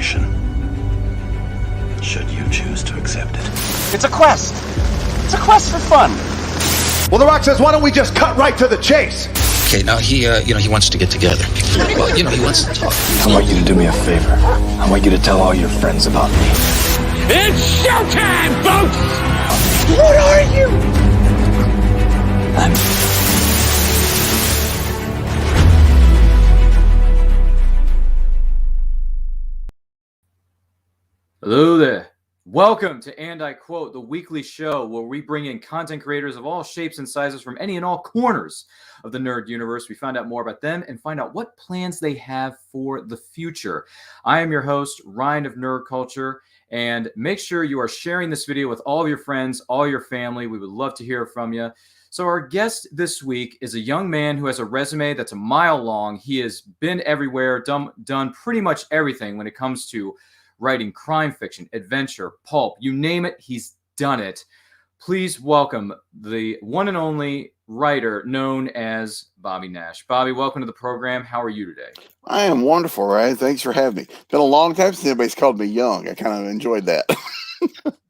information, should you choose to accept it. It's a quest. It's a quest for fun. Well, The Rock says, why don't we just cut right to the chase? Okay, now he wants to get together. Well, he wants to talk. I want you to do me a favor. I want you to tell all your friends about me. It's showtime, folks! What are you? Hello there. Welcome to And I Quote, the weekly show where we bring in content creators of all shapes and sizes from any and all corners of the nerd universe. We find out more about them and find out what plans they have for the future. I am your host, Ryan of Nerd Culture, and make sure you are sharing this video with all of your friends, all your family. We would love to hear from you. So our guest this week is a young man who has a resume that's a mile long. He has been everywhere, done pretty much everything when it comes to writing crime fiction, adventure, pulp, you name it, he's done it. Please welcome the one and only writer known as Bobby Nash. Bobby, welcome to the program. How are you today? I am wonderful, Ryan. Thanks for having me. Been a long time since anybody's called me young. I kind of enjoyed that.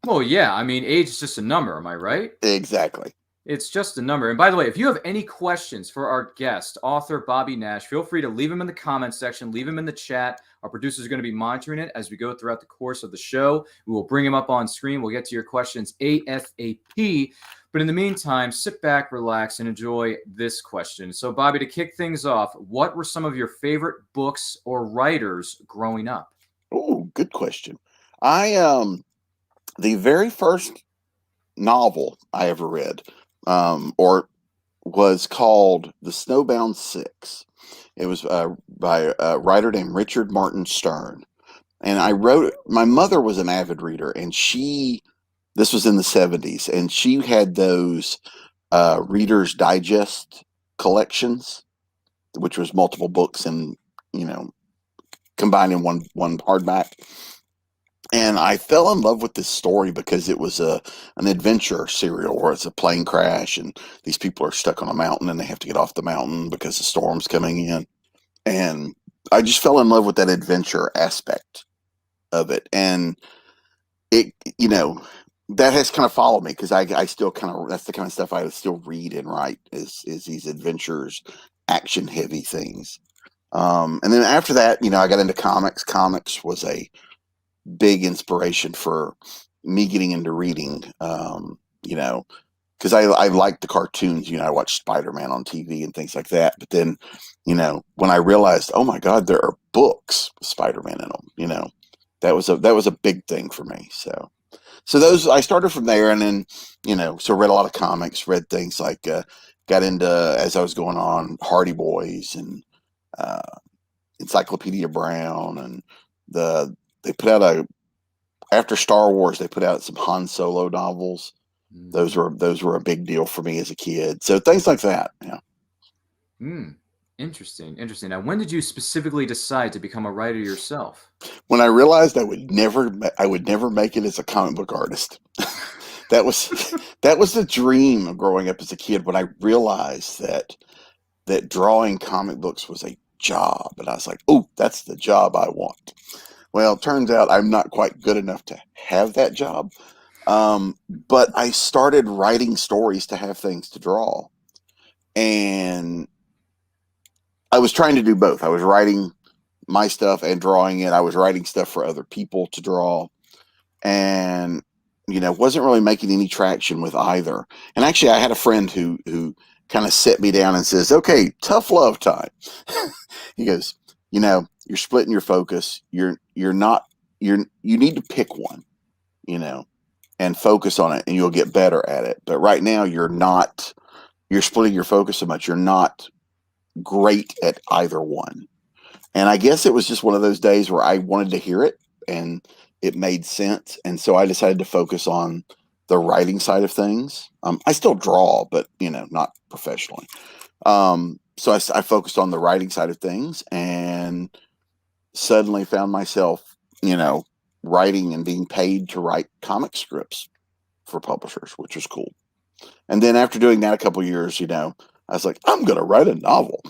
Well, yeah. I mean, age is just a number. Am I right? Exactly. It's just a number. And by the way, if you have any questions for our guest, author Bobby Nash, feel free to leave them in the comments section, leave them in the chat. Our producers are going to be monitoring it as we go throughout the course of the show. We will bring them up on screen. We'll get to your questions ASAP. But in the meantime, sit back, relax, and enjoy this question. So, Bobby, to kick things off, what were some of your favorite books or writers growing up? Oh, good question. The very first novel I ever read, or was called The Snowbound Six. It was by a writer named Richard Martin Stern. And I wrote it. My mother was an avid reader, and this was in the 70s, and she had those Reader's Digest collections, which was multiple books and, combined in one hardback. And I fell in love with this story because it was an adventure serial where it's a plane crash and these people are stuck on a mountain and they have to get off the mountain because the storm's coming in. And I just fell in love with that adventure aspect of it. And it, that has kind of followed me because I still that's the kind of stuff I still read and write is these adventures, action heavy things. And then after that, I got into comics. Comics was a big inspiration for me getting into reading, because I liked the cartoons. I watched Spider-Man on TV and things like that. But then, when I realized, oh my God, there are books with Spider-Man in them, that was a big thing for me. So those, I started from there, and then, so read a lot of comics, read things like, got into, as I was going on, Hardy Boys and Encyclopedia Brown, and they put out after Star Wars, they put out some Han Solo novels. Those were a big deal for me as a kid. So things like that. Yeah. Interesting. Now, when did you specifically decide to become a writer yourself? When I realized I would never make it as a comic book artist. that was the dream of growing up as a kid. When I realized that drawing comic books was a job, and I was like, oh, that's the job I want. Well, it turns out I'm not quite good enough to have that job. But I started writing stories to have things to draw. And I was trying to do both. I was writing my stuff and drawing it. I was writing stuff for other people to draw. And, wasn't really making any traction with either. And actually, I had a friend who kind of set me down and says, okay, tough love time. He goes, you're splitting your focus. You need to pick one, and focus on it, and you'll get better at it. But right now you're splitting your focus so much. You're not great at either one. And I guess it was just one of those days where I wanted to hear it and it made sense. And so I decided to focus on the writing side of things. I still draw, but not professionally. So I focused on the writing side of things, and suddenly found myself, writing and being paid to write comic strips for publishers, which was cool. And then after doing that a couple of years, I was like, I'm going to write a novel.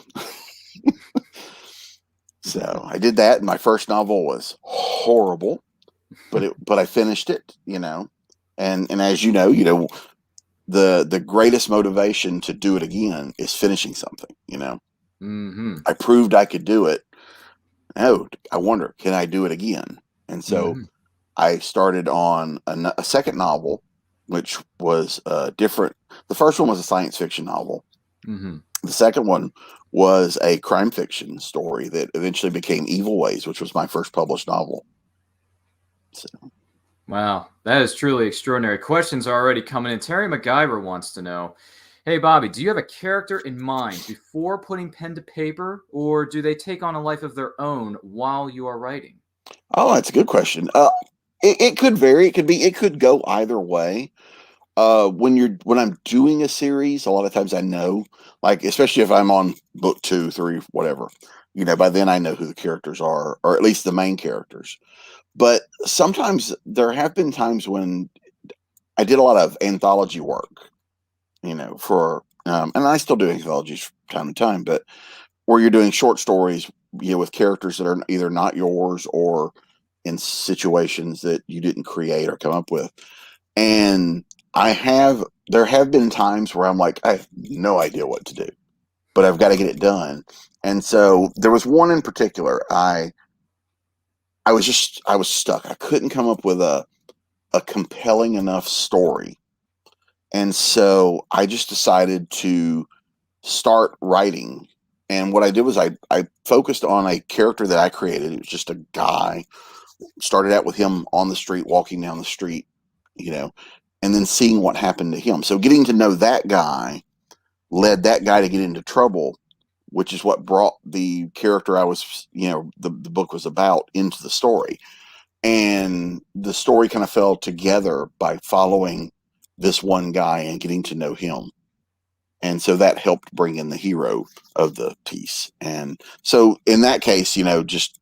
So I did that, and my first novel was horrible, but I finished it, and as you know, the greatest motivation to do it again is finishing something. Mm-hmm. I proved I could do it. Now I wonder, can I do it again? And so I started on a second novel, which was different. The first one was a science fiction novel. Mm-hmm. The second one was a crime fiction story that eventually became Evil Ways, which was my first published novel. So. Wow, that is truly extraordinary. Questions are already coming in. Terry MacGyver wants to know, hey, Bobby, do you have a character in mind before putting pen to paper, or do they take on a life of their own while you are writing? Oh, that's a good question. It could vary. It could go either way. When I'm doing a series, a lot of times I know, like, especially if I'm on book 2, 3, whatever, by then I know who the characters are, or at least the main characters. But sometimes there have been times when I did a lot of anthology work, and I still do anthologies from time to time, but where you're doing short stories, with characters that are either not yours or in situations that you didn't create or come up with. And there have been times where I'm like, I have no idea what to do, but I've got to get it done. And so there was one in particular, I was stuck. I couldn't come up with a compelling enough story. And so I just decided to start writing. And what I did was I focused on a character that I created. It was just a guy. Started out with him on the street, walking down the street, and then seeing what happened to him. So getting to know that guy led that guy to get into trouble, which is what brought the character I was, the book was about into the story. And the story kind of fell together by following this one guy and getting to know him. And so that helped bring in the hero of the piece. And so in that case, just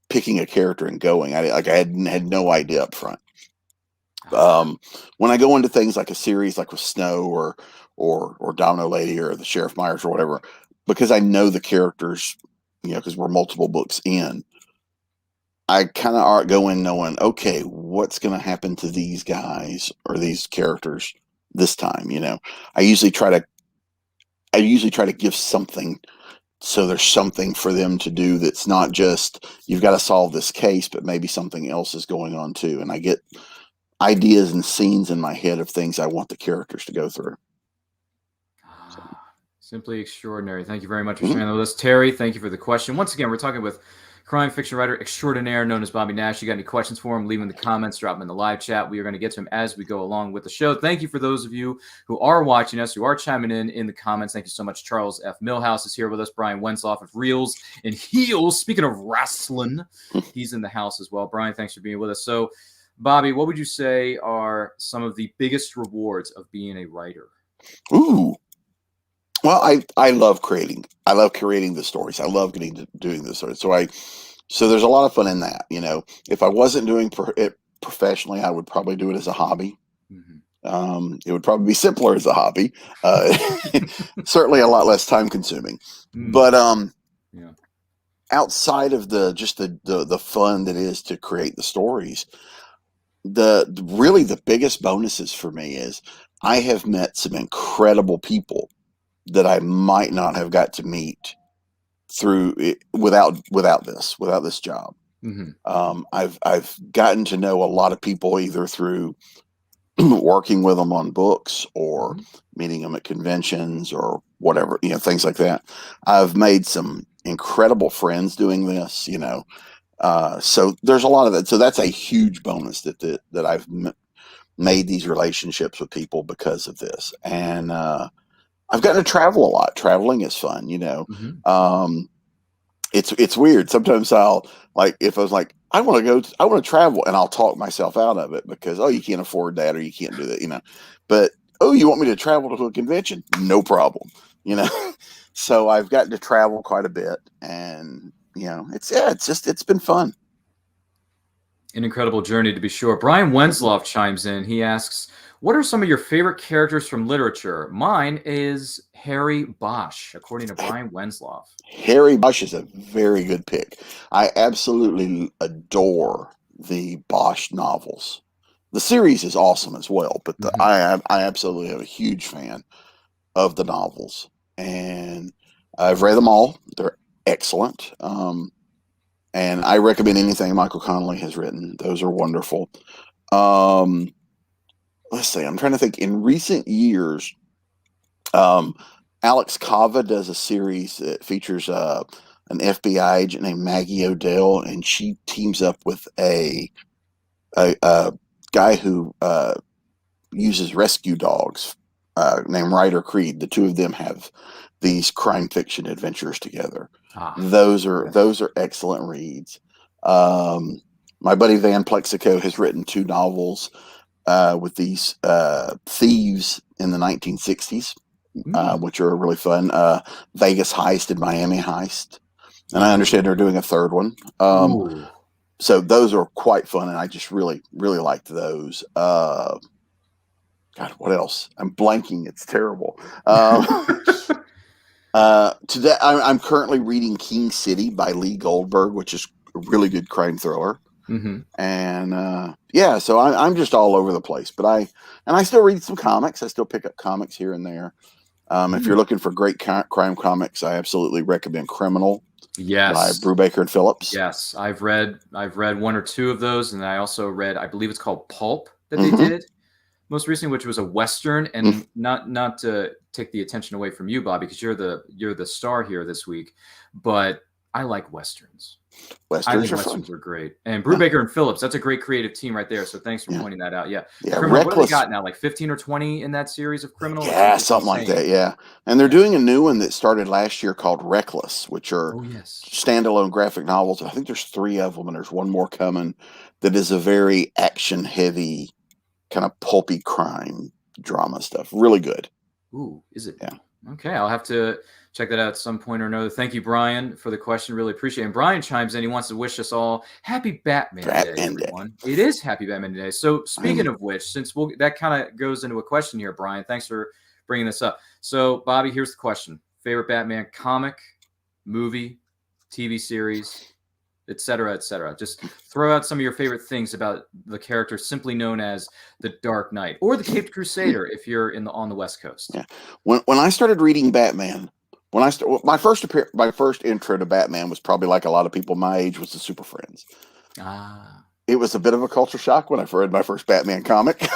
picking a character and going, I had no idea up front. When I go into things like a series, like with Snow or Domino Lady or the Sheriff Myers or whatever, because I know the characters, because we're multiple books in, I kind of go in knowing, okay, what's going to happen to these guys or these characters this time? I usually try to give something, so there's something for them to do that's not just you've got to solve this case, but maybe something else is going on too. And I get ideas and scenes in my head of things I want the characters to go through. Simply extraordinary. Thank you very much for sharing that with us. Terry, thank you for the question. Once again, we're talking with crime fiction writer extraordinaire known as Bobby Nash. You got any questions for him, leave them in the comments, drop them in the live chat. We are going to get to him as we go along with the show. Thank you for those of you who are watching us, who are chiming in the comments. Thank you so much. Charles F. Millhouse is here with us. Brian Wensloff of Reels and Heels. Speaking of wrestling, he's in the house as well. Brian, thanks for being with us. So, Bobby, what would you say are some of the biggest rewards of being a writer? Ooh. Well, I love creating. I love creating the stories. I love getting to doing the stories. So there's a lot of fun in that. If I wasn't doing it professionally, I would probably do it as a hobby. Mm-hmm. It would probably be simpler as a hobby. Certainly a lot less time consuming. Mm-hmm. But outside of the fun that is to create the stories, the biggest bonuses for me is I have met some incredible people that I might not have got to meet through it without this job. Mm-hmm. I've gotten to know a lot of people either through working with them on books or meeting them at conventions or whatever, things like that. I've made some incredible friends doing this, so there's a lot of that. So that's a huge bonus that I've made these relationships with people because of this. And, I've gotten to travel a lot. Traveling is fun, Mm-hmm. It's weird. Sometimes I'll if I was like, I want to travel, and I'll talk myself out of it because, you can't afford that or you can't do that, But, you want me to travel to a convention? No problem, So I've gotten to travel quite a bit, and it's been fun. An incredible journey to be sure. Brian Wensloff chimes in. He asks, What are some of your favorite characters from literature? Mine is Harry Bosch, according to Brian Wensloff. Harry Bosch is a very good pick. I absolutely adore the Bosch novels. The series is awesome as well, but I absolutely am a huge fan of the novels, and I've read them all. They're excellent, and I recommend anything Michael Connelly has written. Those are wonderful. Let's see. I'm trying to think. In recent years, Alex Kava does a series that features an FBI agent named Maggie Odell, and she teams up with a guy who uses rescue dogs named Ryder Creed. The two of them have these crime fiction adventures together. Those are excellent reads. My buddy Van Plexico has written 2 novels with these thieves in the 1960s, which are really fun. Vegas Heist and Miami Heist. And I understand they're doing a 3rd one. So those are quite fun, and I just really, really liked those. God, what else? I'm blanking. It's terrible. Today, I'm currently reading King City by Lee Goldberg, which is a really good crime thriller. And yeah, so I'm just all over the place. But I still read some comics. I still pick up comics here and there. If you're looking for great crime comics, I absolutely recommend Criminal. Yes, by Brubaker and Phillips. Yes, I've read 1 or 2 of those, and I also read, I believe it's called Pulp that they did most recently, which was a Western. And not to take the attention away from you, Bobby, because you're the star here this week, but I like Westerns. Westerns are great. And Brubaker and Phillips, that's a great creative team right there. So thanks for pointing that out. Yeah. Criminal, what do they got now? Like 15 or 20 in that series of Criminal? Yeah, something like that. Yeah. And they're doing a new one that started last year called Reckless, which are standalone graphic novels. I think there's 3 of them, and there's one more coming that is a very action heavy, kind of pulpy crime drama stuff. Really good. Ooh, is it? Yeah. Okay. I'll have to check that out at some point or another. Thank you, Brian, for the question. Really appreciate it. And Brian chimes in. He wants to wish us all happy Batman Day, everyone. It is happy Batman Day. So speaking of which, since that kind of goes into a question here, Brian, thanks for bringing this up. So, Bobby, here's the question. Favorite Batman comic, movie, TV series, et cetera, et cetera. Just throw out some of your favorite things about the character simply known as the Dark Knight or the Caped Crusader if you're on the West Coast. Yeah. When I started reading Batman, my first intro to Batman was probably like a lot of people my age, was the Super Friends. It was a bit of a culture shock when I read my first Batman comic.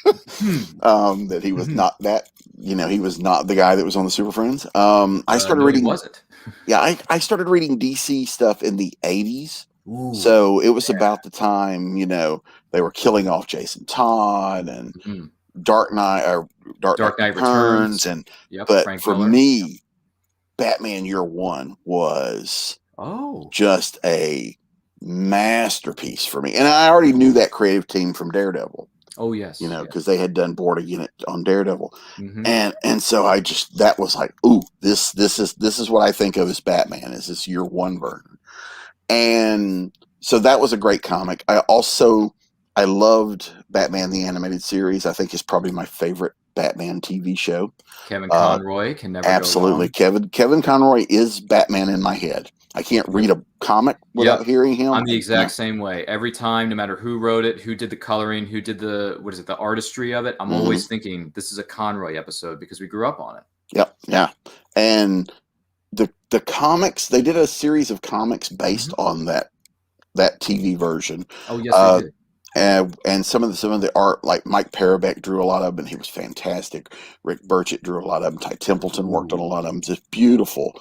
That he was not that, he was not the guy that was on the Super Friends. I started reading. Was it? Yeah, I started reading DC stuff in the 80s. Ooh, so it was about the time, they were killing off Jason Todd and Dark Knight Returns. And but Frank for Miller. Me, Batman Year One was just a masterpiece for me. And I already knew that creative team from Daredevil. Oh, yes. Because they had done Board Unit on Daredevil. And so that was like, ooh, this is what I think of as Batman, is this Year One version. And so that was a great comic. I loved Batman the Animated Series. I think is probably my favorite Batman TV show. Kevin Conroy can never absolutely go wrong. Kevin Conroy is Batman in my head. I can't read a comic without hearing him. I'm the exact same way. Every time, no matter who wrote it, who did the coloring, who did the artistry of it, I'm always thinking this is a Conroy episode because we grew up on it. Yep. Yeah. And the comics, they did a series of comics based on that TV version. Oh, yes, they did. And some of the art, like Mike Parabeck drew a lot of them, and he was fantastic. Rick Burchett drew a lot of them. Ty Templeton worked on a lot of them. Just beautiful,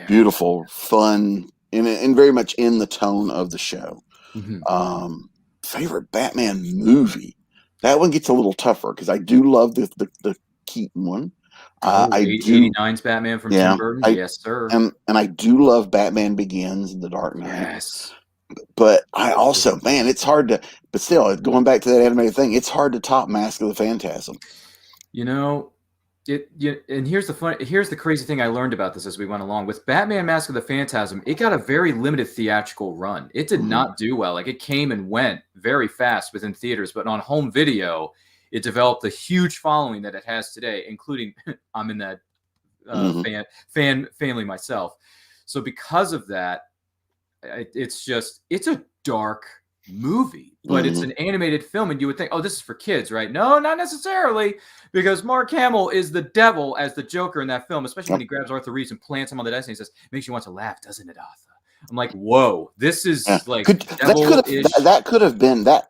beautiful, fun, and very much in the tone of the show. Favorite Batman movie? That one gets a little tougher because I do love the Keaton one. I do 89's Batman from Tim Burton. Yes, sir. And I do love Batman Begins and The Dark Knight. Yes. But I also, man, it's hard to. But still, going back to that animated thing, it's hard to top Mask of the Phantasm. And here's the crazy thing I learned about this as we went along with Batman: Mask of the Phantasm. It got a very limited theatrical run. It did not do well. Like, it came and went very fast within theaters, but on home video, it developed the huge following that it has today, including I'm in that family myself. So because of that, it's a dark movie, but it's an animated film, and you would think, oh, this is for kids, right? No, not necessarily, because Mark Hamill is the devil as the Joker in that film, especially when he grabs Arthur Reeves and plants him on the desk and he says, makes you want to laugh, doesn't it, Arthur? I'm like, whoa, this is like that could have been that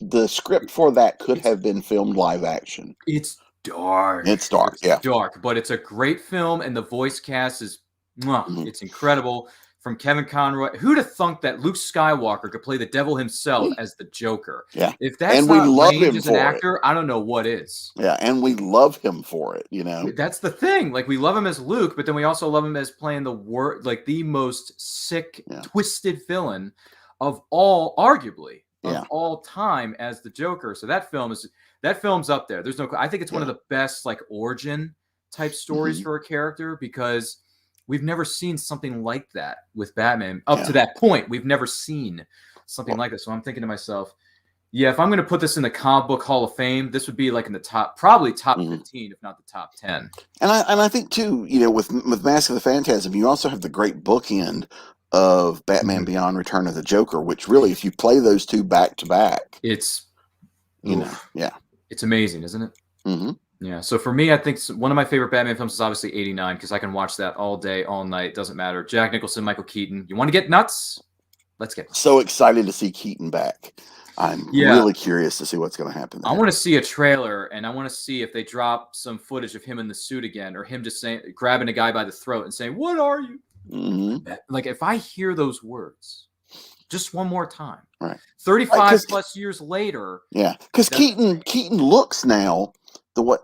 the script for that could have been filmed live action. It's dark. It's dark, dark, but it's a great film, and the voice cast is it's incredible. From Kevin Conroy, who'd have thunk that Luke Skywalker could play the devil himself as the Joker? Yeah, if that's and not we love range him as an for actor, it. I don't know what is. Yeah, and we love him for it. You know, that's the thing. Like, we love him as Luke, but then we also love him as playing the most sick, twisted villain of all, arguably of all time, as the Joker. So that film's up there. There's no. I think it's one of the best like origin type stories for a character, because we've never seen something like that with Batman up to that point. We've never seen something like this. So I'm thinking to myself, if I'm going to put this in the comic book Hall of Fame, this would be like in the probably top 15, if not the top 10. And I think too, you know, with Mask of the Phantasm, you also have the great bookend of Batman Beyond: Return of the Joker, which really, if you play those two back to back, it's amazing, isn't it? Mm-hmm. Yeah, so for me, I think one of my favorite Batman films is obviously 89, because I can watch that all day, all night. Doesn't matter. Jack Nicholson, Michael Keaton. You want to get nuts? Let's get nuts. So excited to see Keaton back. I'm really curious to see what's going to happen there. I want to see a trailer, and I want to see if they drop some footage of him in the suit again, or him just grabbing a guy by the throat and saying, "What are you?" Like, if I hear those words just one more time, 35 plus years later. Yeah, because Keaton looks now, at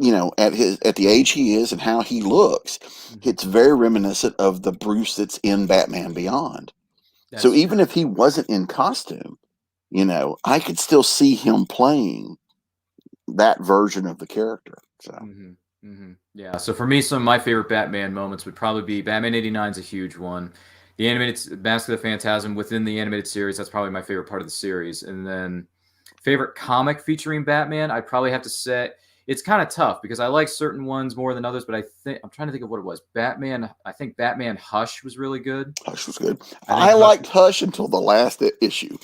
the age he is and how he looks, it's very reminiscent of the Bruce that's in Batman Beyond. So even if he wasn't in costume, I could still see him playing that version of the character. So. Yeah. So for me, some of my favorite Batman moments would probably be Batman 89 is a huge one. The animated Mask of the Phantasm within the animated series, that's probably my favorite part of the series. And then favorite comic featuring Batman, I'd probably have to say, it's kind of tough because I like certain ones more than others, but I'm trying to think of what it was. I think Batman Hush was really good. Hush was good. I liked Hush until the last issue.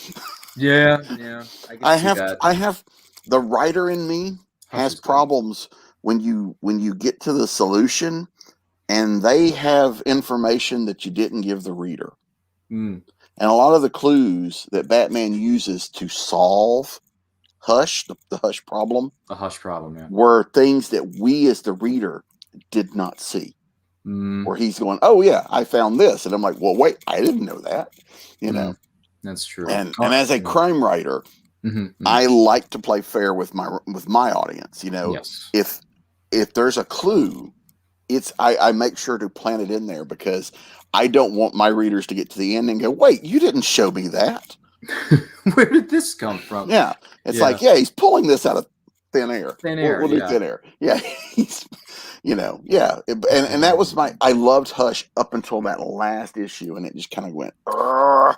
Yeah. I have the writer in me has problems when you get to the solution and they have information that you didn't give the reader. And a lot of the clues that Batman uses to solve Hush, the Hush problem. The Hush problem, yeah. Were things that we as the reader did not see. Where he's going, oh yeah, I found this. And I'm like, well, wait, I didn't know that. That's true. And as a crime writer, I like to play fair with my audience. If there's a clue, I make sure to plant it in there because I don't want my readers to get to the end and go, wait, you didn't show me that. Where did this come from? Yeah. It's like, he's pulling this out of thin air. Thin air. We'll do thin air. Yeah. He's, and that was I loved Hush up until that last issue, and it just kind of went, Argh.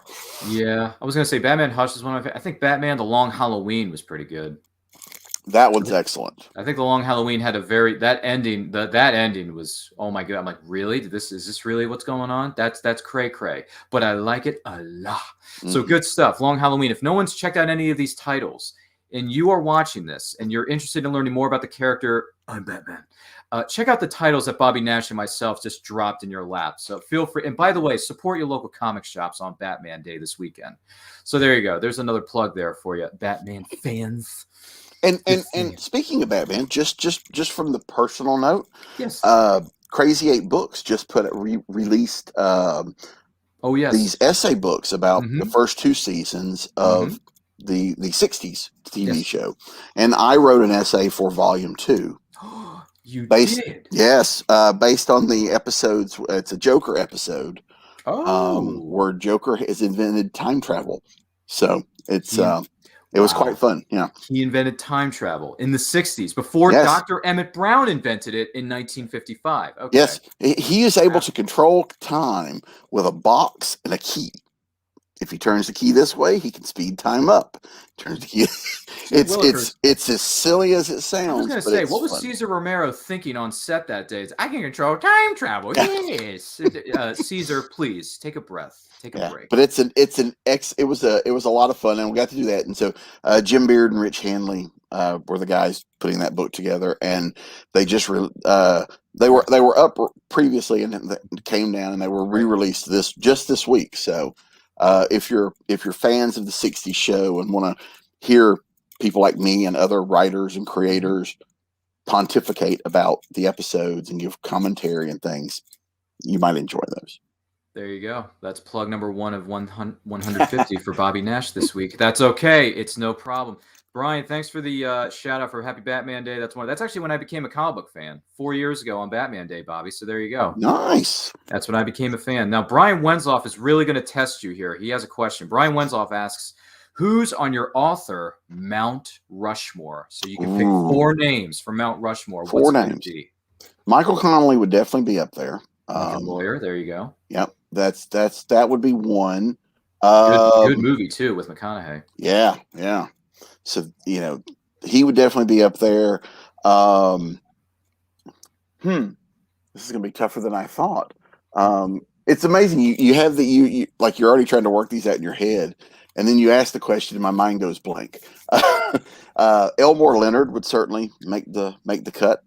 Yeah. I was going to say Batman Hush is one of my, I think Batman The Long Halloween was pretty good. That one's excellent. I think The Long Halloween had that ending was, oh my God. I'm like, really? Is this really what's going on? That's cray. But I like it a lot. So good stuff. Long Halloween. If no one's checked out any of these titles and you are watching this and you're interested in learning more about the character, I'm Batman. Check out the titles that Bobby Nash and myself just dropped in your lap. So feel free. And by the way, support your local comic shops on Batman Day this weekend. So there you go. There's another plug there for you, Batman fans. And speaking of Batman, just from the personal note, yes, Crazy 8 Books just released these essay books about the first 2 seasons of the 60s TV show, and I wrote an essay for volume 2. You did? Yes, based on the episodes. It's a Joker episode, where Joker has invented time travel. So it's it was quite fun. Yeah, he invented time travel in the 60s before Dr. Emmett Brown invented it in 1955. Okay. Yes, he is able to control time with a box and a key. if he turns the key this way, he can speed time up. Turns the key. It's as silly as it sounds. I was going to say, what was Cesar Romero thinking on set that day? I can control time travel. Yes, Cesar, please take a breath. Take a break. But it was a lot of fun, and we got to do that. And so Jim Beard and Rich Hanley were the guys putting that book together, and they just they were up previously and came down, and they were re-released this week. So if you're fans of the '60s show and want to hear people like me and other writers and creators pontificate about the episodes and give commentary and things, you might enjoy those. There you go. That's plug number 1 of 150 for Bobby Nash this week. That's okay. It's no problem. Brian, thanks for the shout out for Happy Batman Day. That's actually when I became a comic book fan 4 years ago on Batman Day, Bobby. So there you go. Nice. That's when I became a fan. Now, Brian Wensloff is really going to test you here. He has a question. Brian Wensloff asks, who's on your author Mount Rushmore? So you can pick 4 names for Mount Rushmore. 4 names. Michael Connelly would definitely be up there. Lawyer. There you go. Yep. That would be one. Good movie too with McConaughey. Yeah. So he would definitely be up there. This is gonna be tougher than I thought. It's amazing. You have you like you're already trying to work these out in your head, and then you ask the question, and my mind goes blank. Elmore Leonard would certainly make the cut.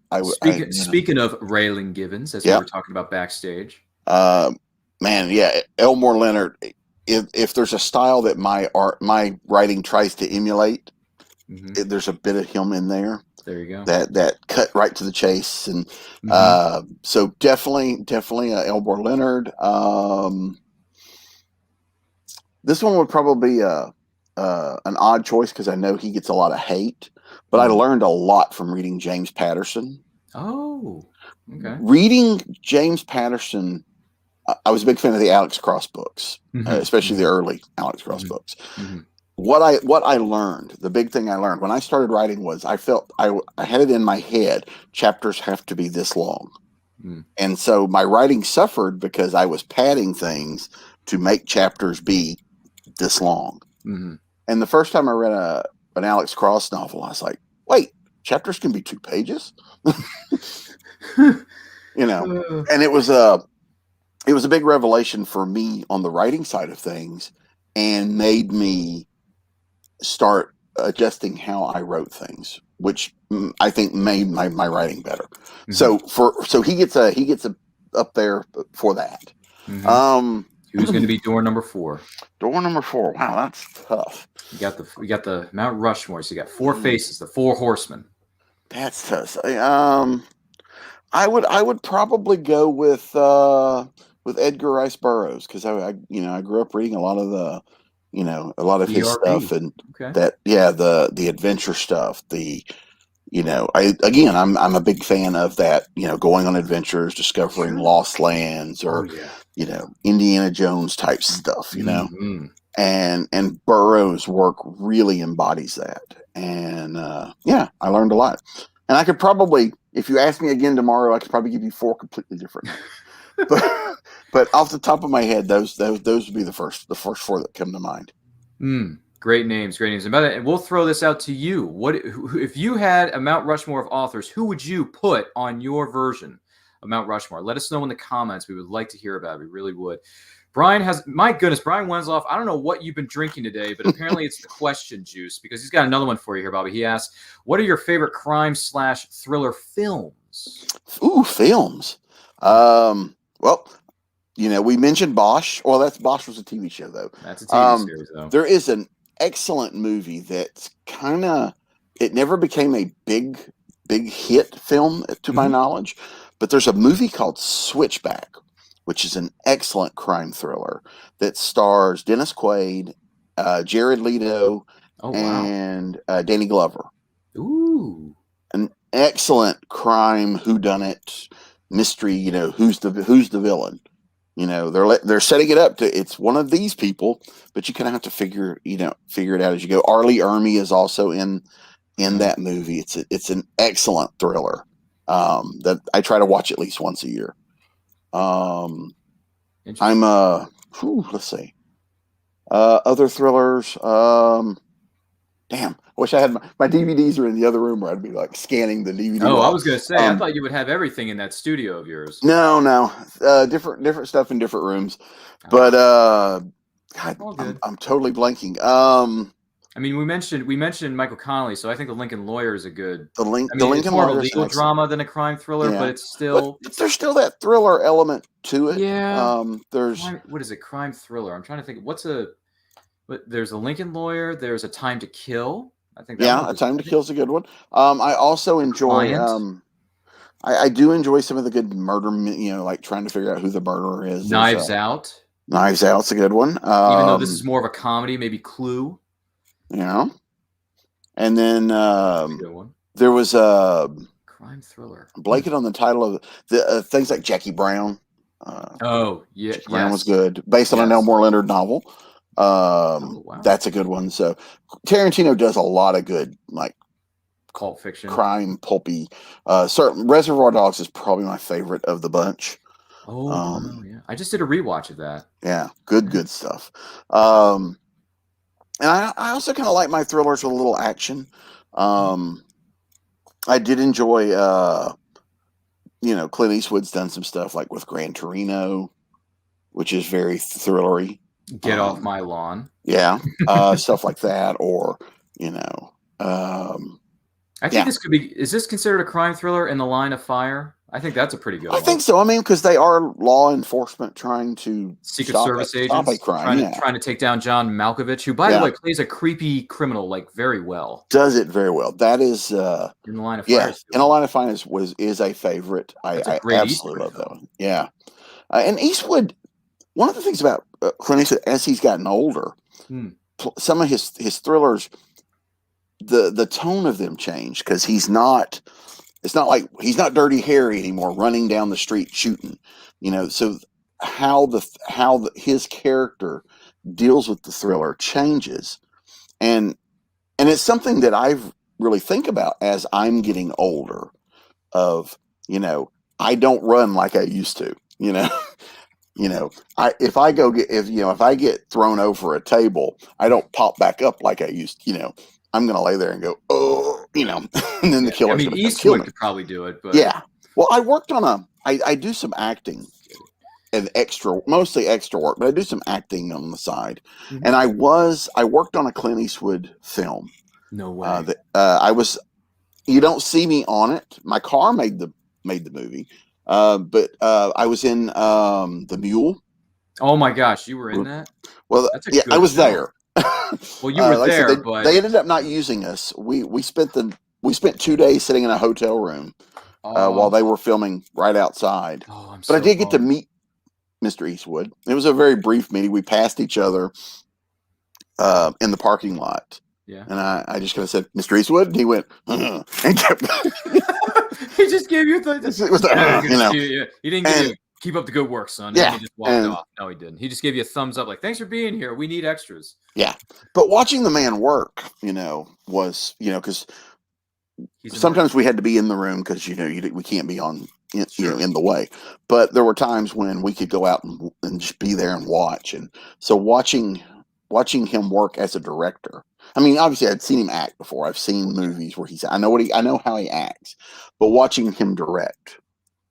Speaking of Raylan Givens, as we were talking about backstage. Elmore Leonard. If there's a style that my writing tries to emulate, there's a bit of him in there. There you go. That cut right to the chase, and so definitely Elmore Leonard. This one would probably be an odd choice because I know he gets a lot of hate, but I learned a lot from reading James Patterson. Oh, okay. Reading James Patterson, I was a big fan of the Alex Cross books, especially the early Alex Cross books. What I learned, the big thing I learned when I started writing was I felt I had it in my head, chapters have to be this long. And so my writing suffered because I was padding things to make chapters be this long. And the first time I read an Alex Cross novel, I was like, wait, chapters can be 2 pages? And it was a big revelation for me on the writing side of things, and made me start adjusting how I wrote things, which I think made my writing better. So he gets up there for that. Who's going to be door number 4? Door number 4. Wow, that's tough. You got the Mount Rushmore. So you got 4 faces, the 4 horsemen. That's tough. I would probably go with Edgar Rice Burroughs because I grew up reading a lot of his stuff, and the adventure stuff. I'm a big fan of that. Going on adventures, discovering lost lands, or Indiana Jones type stuff. And Burroughs' work really embodies that. And I learned a lot. And I could probably, if you ask me again tomorrow, I could probably give you 4 completely different. But off the top of my head, those would be the first 4 that come to mind. Great names. And we'll throw this out to you. If you had a Mount Rushmore of authors, who would you put on your version of Mount Rushmore? Let us know in the comments. We would like to hear about it. We really would. Brian Wensloff, I don't know what you've been drinking today, but apparently it's the question juice, because he's got another one for you here, Bobby. He asks, what are your favorite crime/thriller films? Ooh, films. Well, we mentioned Bosch. Well, Bosch was a TV show, though. That's a TV series, though. There is an excellent movie that's it never became a big hit film, to my knowledge, but there's a movie called Switchback, which is an excellent crime thriller that stars Dennis Quaid, Jared Leto, and Danny Glover. Ooh. An excellent crime whoudunit mystery, who's the villain. They're setting it up to it's one of these people, but you kind of have to figure it out as you go. Arlie Ermy is also in that movie. It's an excellent thriller that I try to watch at least once a year. Let's see. Other thrillers. Damn, I wish I had my DVDs are in the other room where I'd be like scanning the DVD. Oh, I wall. was gonna say, I thought you would have everything in that studio of yours. No, different stuff in different rooms. But God, I'm totally blanking. I mean, we mentioned Michael Connelly, so I think The Lincoln Lawyer is a good. The Lincoln it's more of a Lawyer legal drama than a crime thriller, but it's still. But there's still that thriller element to it. Yeah. There's what is it? Crime thriller. I'm trying to think. There's a Lincoln Lawyer. There's A Time to Kill. I think. A Time to Kill is a good one. I also enjoy. I do enjoy some of the good murder. Like trying to figure out who the murderer is. Knives Out. Knives Out's a good one. Even though this is more of a comedy, maybe Clue. Yeah. And then good one. There was a crime thriller. Blanket on the title of the things like Jackie Brown. Jackie Brown was good, based on an Elmore Leonard novel. Wow. That's a good one. So Tarantino does a lot of good, like cult fiction, crime, pulpy. Certain Reservoir Dogs is probably my favorite of the bunch. Yeah. I just did a rewatch of that. Yeah, good stuff. And I also kind of like my thrillers with a little action. I did enjoy, Clint Eastwood's done some stuff like with Gran Torino, which is very thrillery. Get Off My Lawn. Yeah, stuff like that, or I think this could be. Is this considered a crime thriller in The Line of Fire? I think that's a pretty good one. I think so. I mean, because they are law enforcement trying to Secret Service agents stop a crime, trying to take down John Malkovich, who, by the way, plays a creepy criminal like very well. Does it very well. That is in The Line of Fire. In The Line of Fire is a favorite. I absolutely love that one. Yeah, and Eastwood. One of the things about Clint Eastwood, as he's gotten older, some of his thrillers, the tone of them changed because he's not. It's not like he's not Dirty Harry anymore, running down the street shooting. So how his character deals with the thriller changes, and it's something that I've really think about as I'm getting older. Of I don't run like I used to. If I get thrown over a table, I don't pop back up like I used. I'm gonna lay there and go, and then the killer's gonna Eastwood could probably do it, but yeah. Well, I worked on I do some acting and mostly extra work, but I do some acting on the side. Mm-hmm. And I worked on a Clint Eastwood film. No way. You don't see me on it. My car made the movie. But I was in The Mule. Oh my gosh, you were in that? Well, I was there. Well, you were there, but they ended up not using us. We spent 2 days sitting in a hotel room while they were filming right outside. But I did get to meet Mr. Eastwood. It was a very brief meeting. We passed each other in the parking lot. Yeah. And I just kind of said, Mr. Eastwood, and he went, and kept. He just gave you the. He didn't give you. Keep up the good work, son. Yeah. And he just walked off. No, he didn't. He just gave you a thumbs up, like, thanks for being here. We need extras. Yeah. But watching the man work, was, because sometimes we had to be in the room because, we can't be in the way. But there were times when we could go out and just be there and watch. And so watching him work as a director. I mean, obviously I'd seen him act before. I've seen movies where I know how he acts, but watching him direct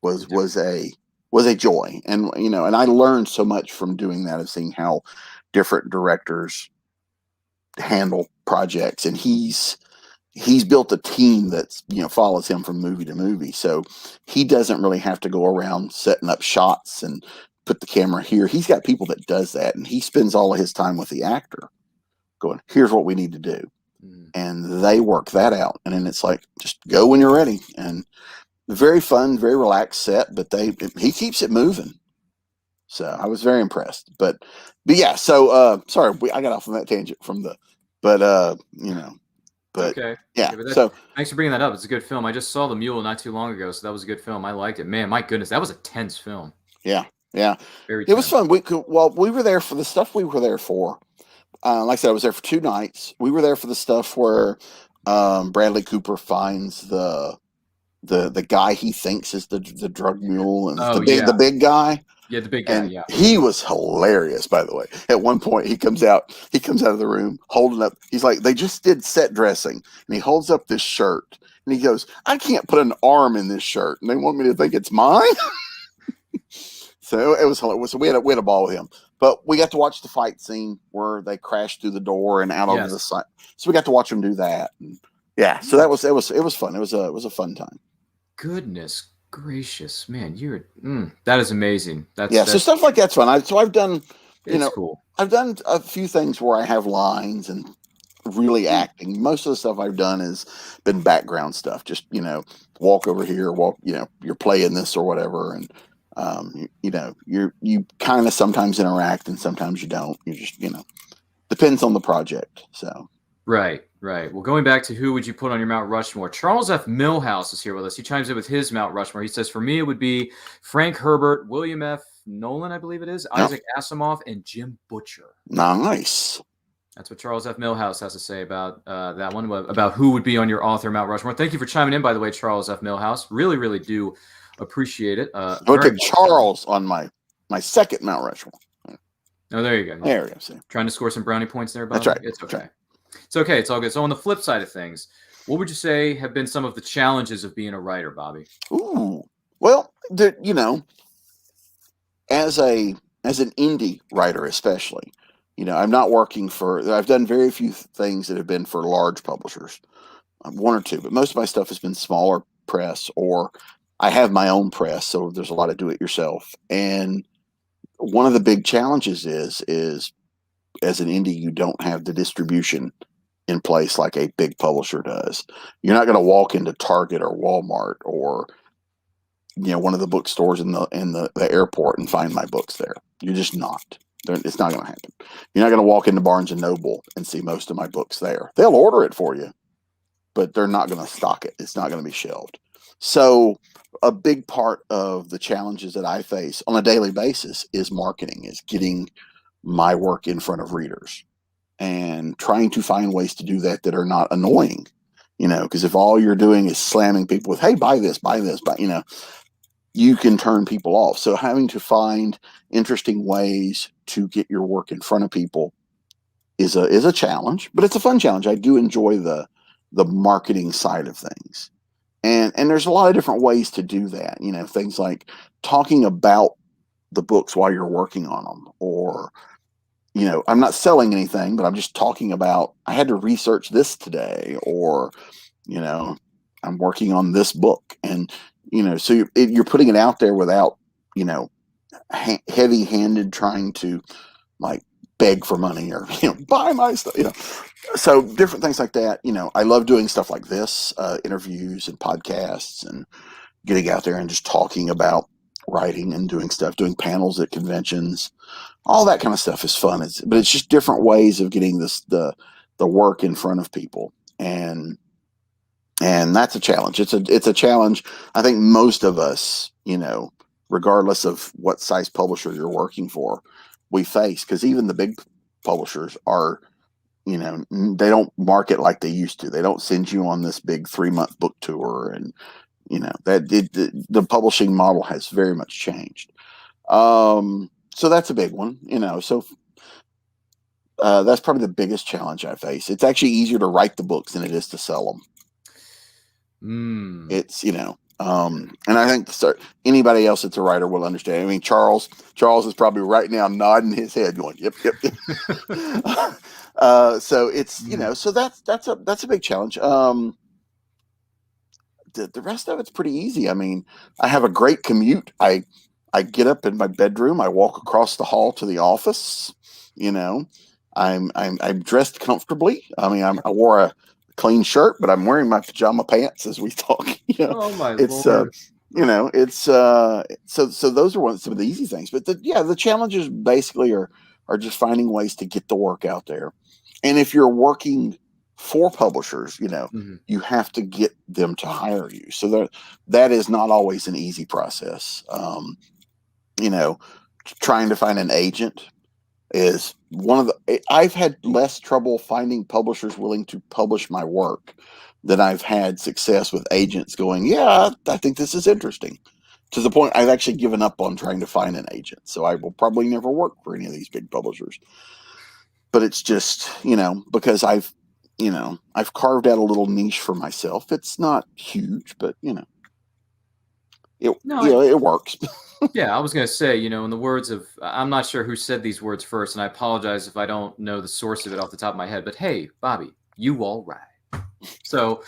was a joy. And, and I learned so much from doing that, of seeing how different directors handle projects. And he's built a team that's, follows him from movie to movie. So he doesn't really have to go around setting up shots and put the camera here. He's got people that does that. And he spends all of his time with the actor going, here's what we need to do. And they work that out. And then it's like, just go when you're ready. And very fun, very relaxed set, but he keeps it moving. So I was very impressed. But yeah, so sorry, I got off on that tangent okay. Yeah. So thanks for bringing that up. It's a good film. I just saw The Mule not too long ago, so that was a good film. I liked it. Man, my goodness, that was a tense film. Yeah. Very tense. It was fun. We were there for the stuff we were there for. Like I said, I was there for 2 nights. We were there for the stuff where Bradley Cooper finds the guy he thinks is the drug mule, and the big guy. Yeah, the big guy. And Yeah. he was hilarious, by the way. At one point, he comes out of the room holding up. He's like, they just did set dressing, and he holds up this shirt, and he goes, "I can't put an arm in this shirt, and they want me to think it's mine." So it was hilarious. So we had a ball with him, but we got to watch the fight scene where they crashed through the door and out over the side. So we got to watch them do that. And yeah, so it was fun. It was a fun time. Goodness gracious, man, that is amazing. So stuff like that's fun. I've done, cool. I've done a few things where I have lines and really acting. Most of the stuff I've done has been background stuff. Just, walk over here, you're playing this or whatever. And, you kind of sometimes interact and sometimes you don't. You just, depends on the project. So. Right. Well, going back to who would you put on your Mount Rushmore? Charles F. Millhouse is here with us. He chimes in with his Mount Rushmore. He says, for me, it would be Frank Herbert, William F. Nolan, I believe it is, Isaac Asimov, and Jim Butcher. Nice. That's what Charles F. Millhouse has to say about that one, about who would be on your author Mount Rushmore. Thank you for chiming in, by the way, Charles F. Millhouse. Really, really do appreciate it. I would take Charles on my second Mount Rushmore. Oh, there you go. There you go. See. Trying to score some brownie points there, Bob? That's right. It's okay. It's okay. It's all good. So on the flip side of things, what would you say have been some of the challenges of being a writer, Bobby? Ooh, well, as an indie writer, especially, I'm not working I've done very few things that have been for large publishers, one or two, but most of my stuff has been smaller press, or I have my own press. So there's a lot of do it yourself. And one of the big challenges is as an indie, you don't have the distribution in place like a big publisher does. You're not going to walk into Target or Walmart or one of the bookstores in the airport and find my books there. You're just not. It's not going to happen. You're not going to walk into Barnes and Noble and see most of my books there. They'll order it for you, but they're not going to stock it. It's not going to be shelved. So a big part of the challenges that I face on a daily basis is marketing, is getting my work in front of readers and trying to find ways to do that are not annoying, because if all you're doing is slamming people with, hey, buy this, you can turn people off. So having to find interesting ways to get your work in front of people is a challenge, but it's a fun challenge. I do enjoy the marketing side of things. And there's a lot of different ways to do that, things like talking about the books while you're working on them, or I'm not selling anything, but I'm just talking about, I had to research this today, or, I'm working on this book. And, so you're putting it out there without, heavy handed trying to like beg for money or, buy my stuff, So different things like that. I love doing stuff like this, interviews and podcasts, and getting out there and just talking about writing and doing panels at conventions. All that kind of stuff is fun. But it's just different ways of getting the work in front of people, and that's a challenge. It's a challenge. I think most of us, regardless of what size publisher you're working for, we face, because even the big publishers are, they don't market like they used to. They don't send you on this big 3-month book tour, and the publishing model has very much changed. So that's a big one, so that's probably the biggest challenge I face. It's actually easier to write the books than it is to sell them. It's, and I think anybody else that's a writer will understand. I mean, Charles is probably right now nodding his head going, yep. So it's, so that's a big challenge. The rest of it's pretty easy. I mean, I have a great commute. I get up in my bedroom. I walk across the hall to the office. I'm dressed comfortably. I mean, I wore a clean shirt, but I'm wearing my pajama pants as we talk. Oh my Lord. So those are some of the easy things. But the challenges basically are just finding ways to get the work out there. And if you're working for publishers, you have to get them to hire you. So that is not always an easy process. Trying to find an agent is I've had less trouble finding publishers willing to publish my work than I've had success with agents going, yeah, I think this is interesting. to the point I've actually given up on trying to find an agent. So I will probably never work for any of these big publishers. But it's just, because I've carved out a little niche for myself. It's not huge, but it works. Yeah, I was going to say, in the words of, I'm not sure who said these words first, and I apologize if I don't know the source of it off the top of my head, but hey, Bobby, you all right. So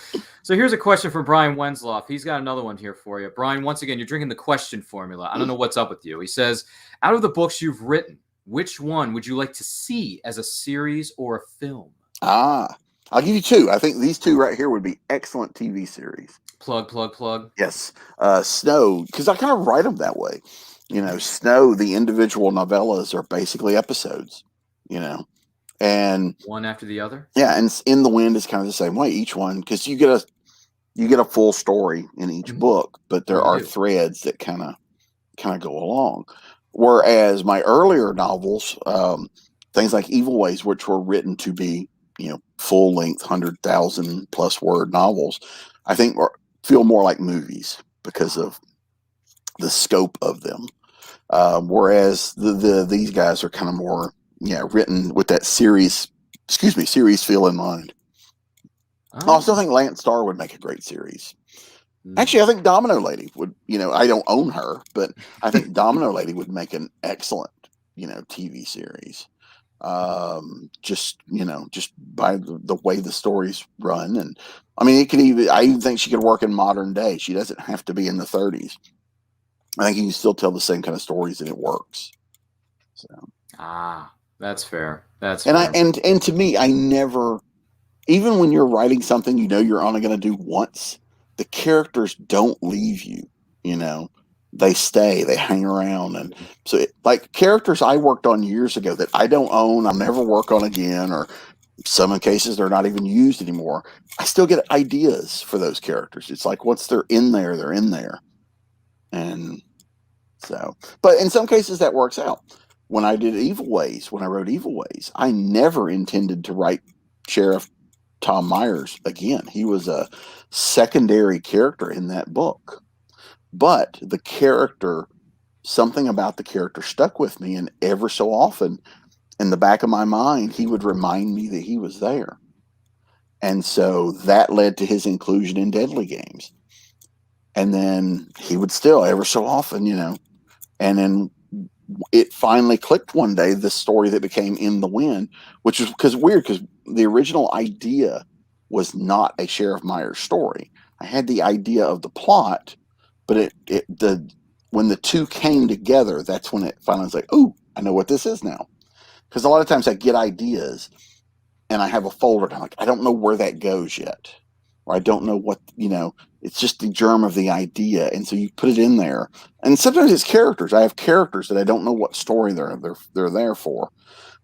here's a question from Brian Wensloff. He's got another one here for you. Brian, once again, you're drinking the question formula. I don't know what's up with you. He says, out of the books you've written, which one would you like to see as a series or a film? I'll give you two. I think these two right here would be excellent TV series. Plug. Yes. Snow, because I kind of write them that way. Snow, the individual novellas are basically episodes, and one after the other. Yeah. And In the Wind is kind of the same way. Each one, because you get a full story in each book, but there are threads that kind of go along. Whereas my earlier novels, things like Evil Ways, which were written to be, full length, 100,000 plus word novels, I think feel more like movies because of the scope of them. Whereas these guys are kind of more, written with that series feel in mind. I also think Lance Starr would make a great series. Actually, I think Domino Lady would, I don't own her, but I think Domino Lady would make an excellent, TV series. Just by the way the stories run. And I mean, I even think she could work in modern day. She doesn't have to be in the 30s. I think you can still tell the same kind of stories and it works. So. That's fair. Fair. And to me, I never, even when you're writing something, you're only going to do once, the characters don't leave you, they stay, they hang around. And so like characters I worked on years ago that I don't own, I'll never work on again, or some cases they're not even used anymore. I still get ideas for those characters. It's like, once they're in there, they're in there. And so, but in some cases that works out. When I wrote Evil Ways, I never intended to write Sheriff Tom Myers again. He was a secondary character in that book. But the character, something about the character stuck with me, and ever so often in the back of my mind, he would remind me that he was there. And so that led to his inclusion in Deadly Games. And then he would still, ever so often, and then it finally clicked one day, the story that became In the Wind, which was weird because the original idea was not a Sheriff Myers story. I had the idea of the plot, but when the two came together, that's when it finally was like, oh, I know what this is now. Because a lot of times I get ideas and I have a folder and I'm like, I don't know where that goes yet. Or I don't know what, it's just the germ of the idea. And so you put it in there. And sometimes it's characters. I have characters that I don't know what story they're there for.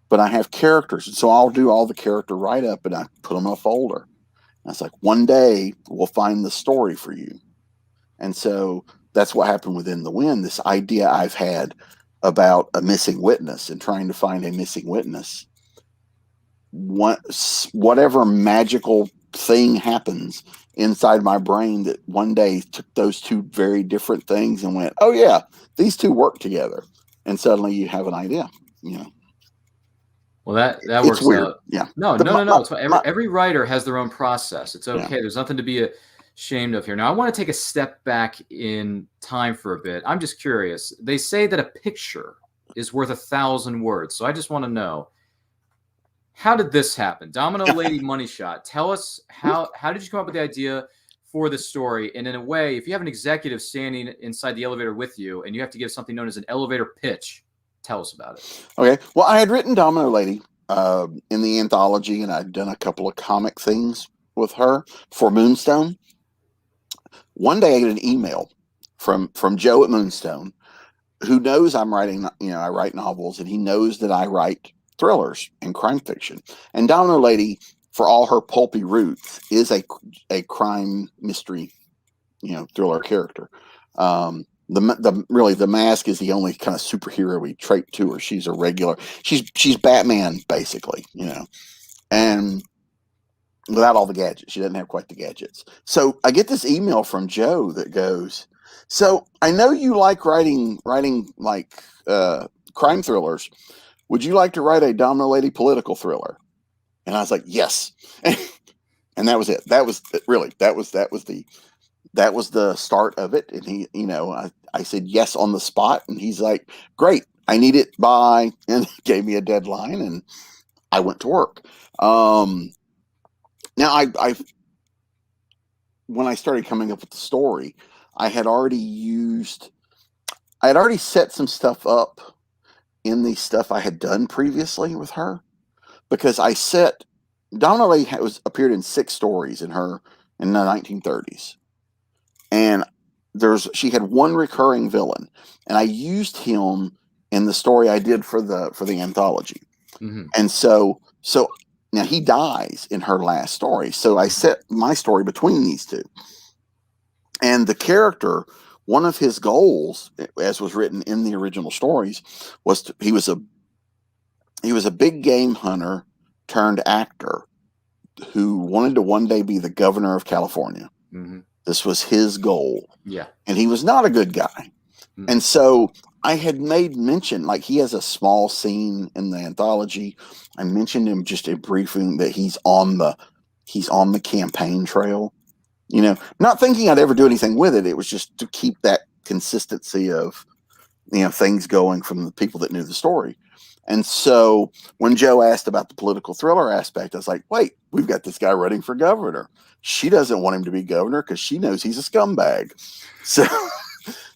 But I have characters. And so I'll do all the character write-up and I put them in a folder. And it's like, one day we'll find the story for you. And so that's what happened with In the Wind. This idea I've had about a missing witness and trying to find a missing witness. Whatever magical thing happens inside my brain that one day took those two very different things and went, oh yeah, these two work together. And suddenly you have an idea, Well, that works weird. out. Yeah. No. It's every writer has their own process. It's okay. Yeah. There's nothing to be ashamed of here. Now, I want to take a step back in time for a bit. I'm just curious. They say that a picture is worth 1,000 words. So I just want to know, how did this happen? Domino Lady Money Shot. Tell us how did you come up with the idea for the story? And in a way, if you have an executive standing inside the elevator with you and you have to give something known as an elevator pitch, tell us about it. Okay. Well, I had written Domino Lady in the anthology, and I'd done a couple of comic things with her for Moonstone. One day I get an email from Joe at Moonstone, who knows I'm writing, I write novels, and he knows that I write thrillers and crime fiction. And Domino Lady, for all her pulpy roots, is a crime mystery, thriller character. The mask is the only kind of superhero-y trait to her. She's a regular. She's Batman basically, and without all the gadgets. She doesn't have quite the gadgets. So I get this email from Joe that goes, So I know you like writing like crime thrillers. Would you like to write a Domino Lady political thriller? And I was like, yes. And that was it. That was really that was the start of it. And he, I said yes on the spot, and he's like, great, I need it by, and gave me a deadline, and I went to work. Now I when I started coming up with the story, I had already set some stuff up in the stuff I had done previously with her, because Domino Lady appeared in 6 stories in the 1930s, and she had one recurring villain, and I used him in the story I did for the anthology. Mm-hmm. And so now he dies in her last story. So I set my story between these two. And the character, one of his goals, as was written in the original stories, was he was a big game hunter turned actor who wanted to one day be the governor of California. Mm-hmm. This was his goal. Yeah. And he was not a good guy. Mm-hmm. And so I had made mention, like, he has a small scene in the anthology. I mentioned him just a briefing that he's on the campaign trail, not thinking I'd ever do anything with it. It was just to keep that consistency of, things going from the people that knew the story. And so when Joe asked about the political thriller aspect, I was like, wait, we've got this guy running for governor. She doesn't want him to be governor because she knows he's a scumbag.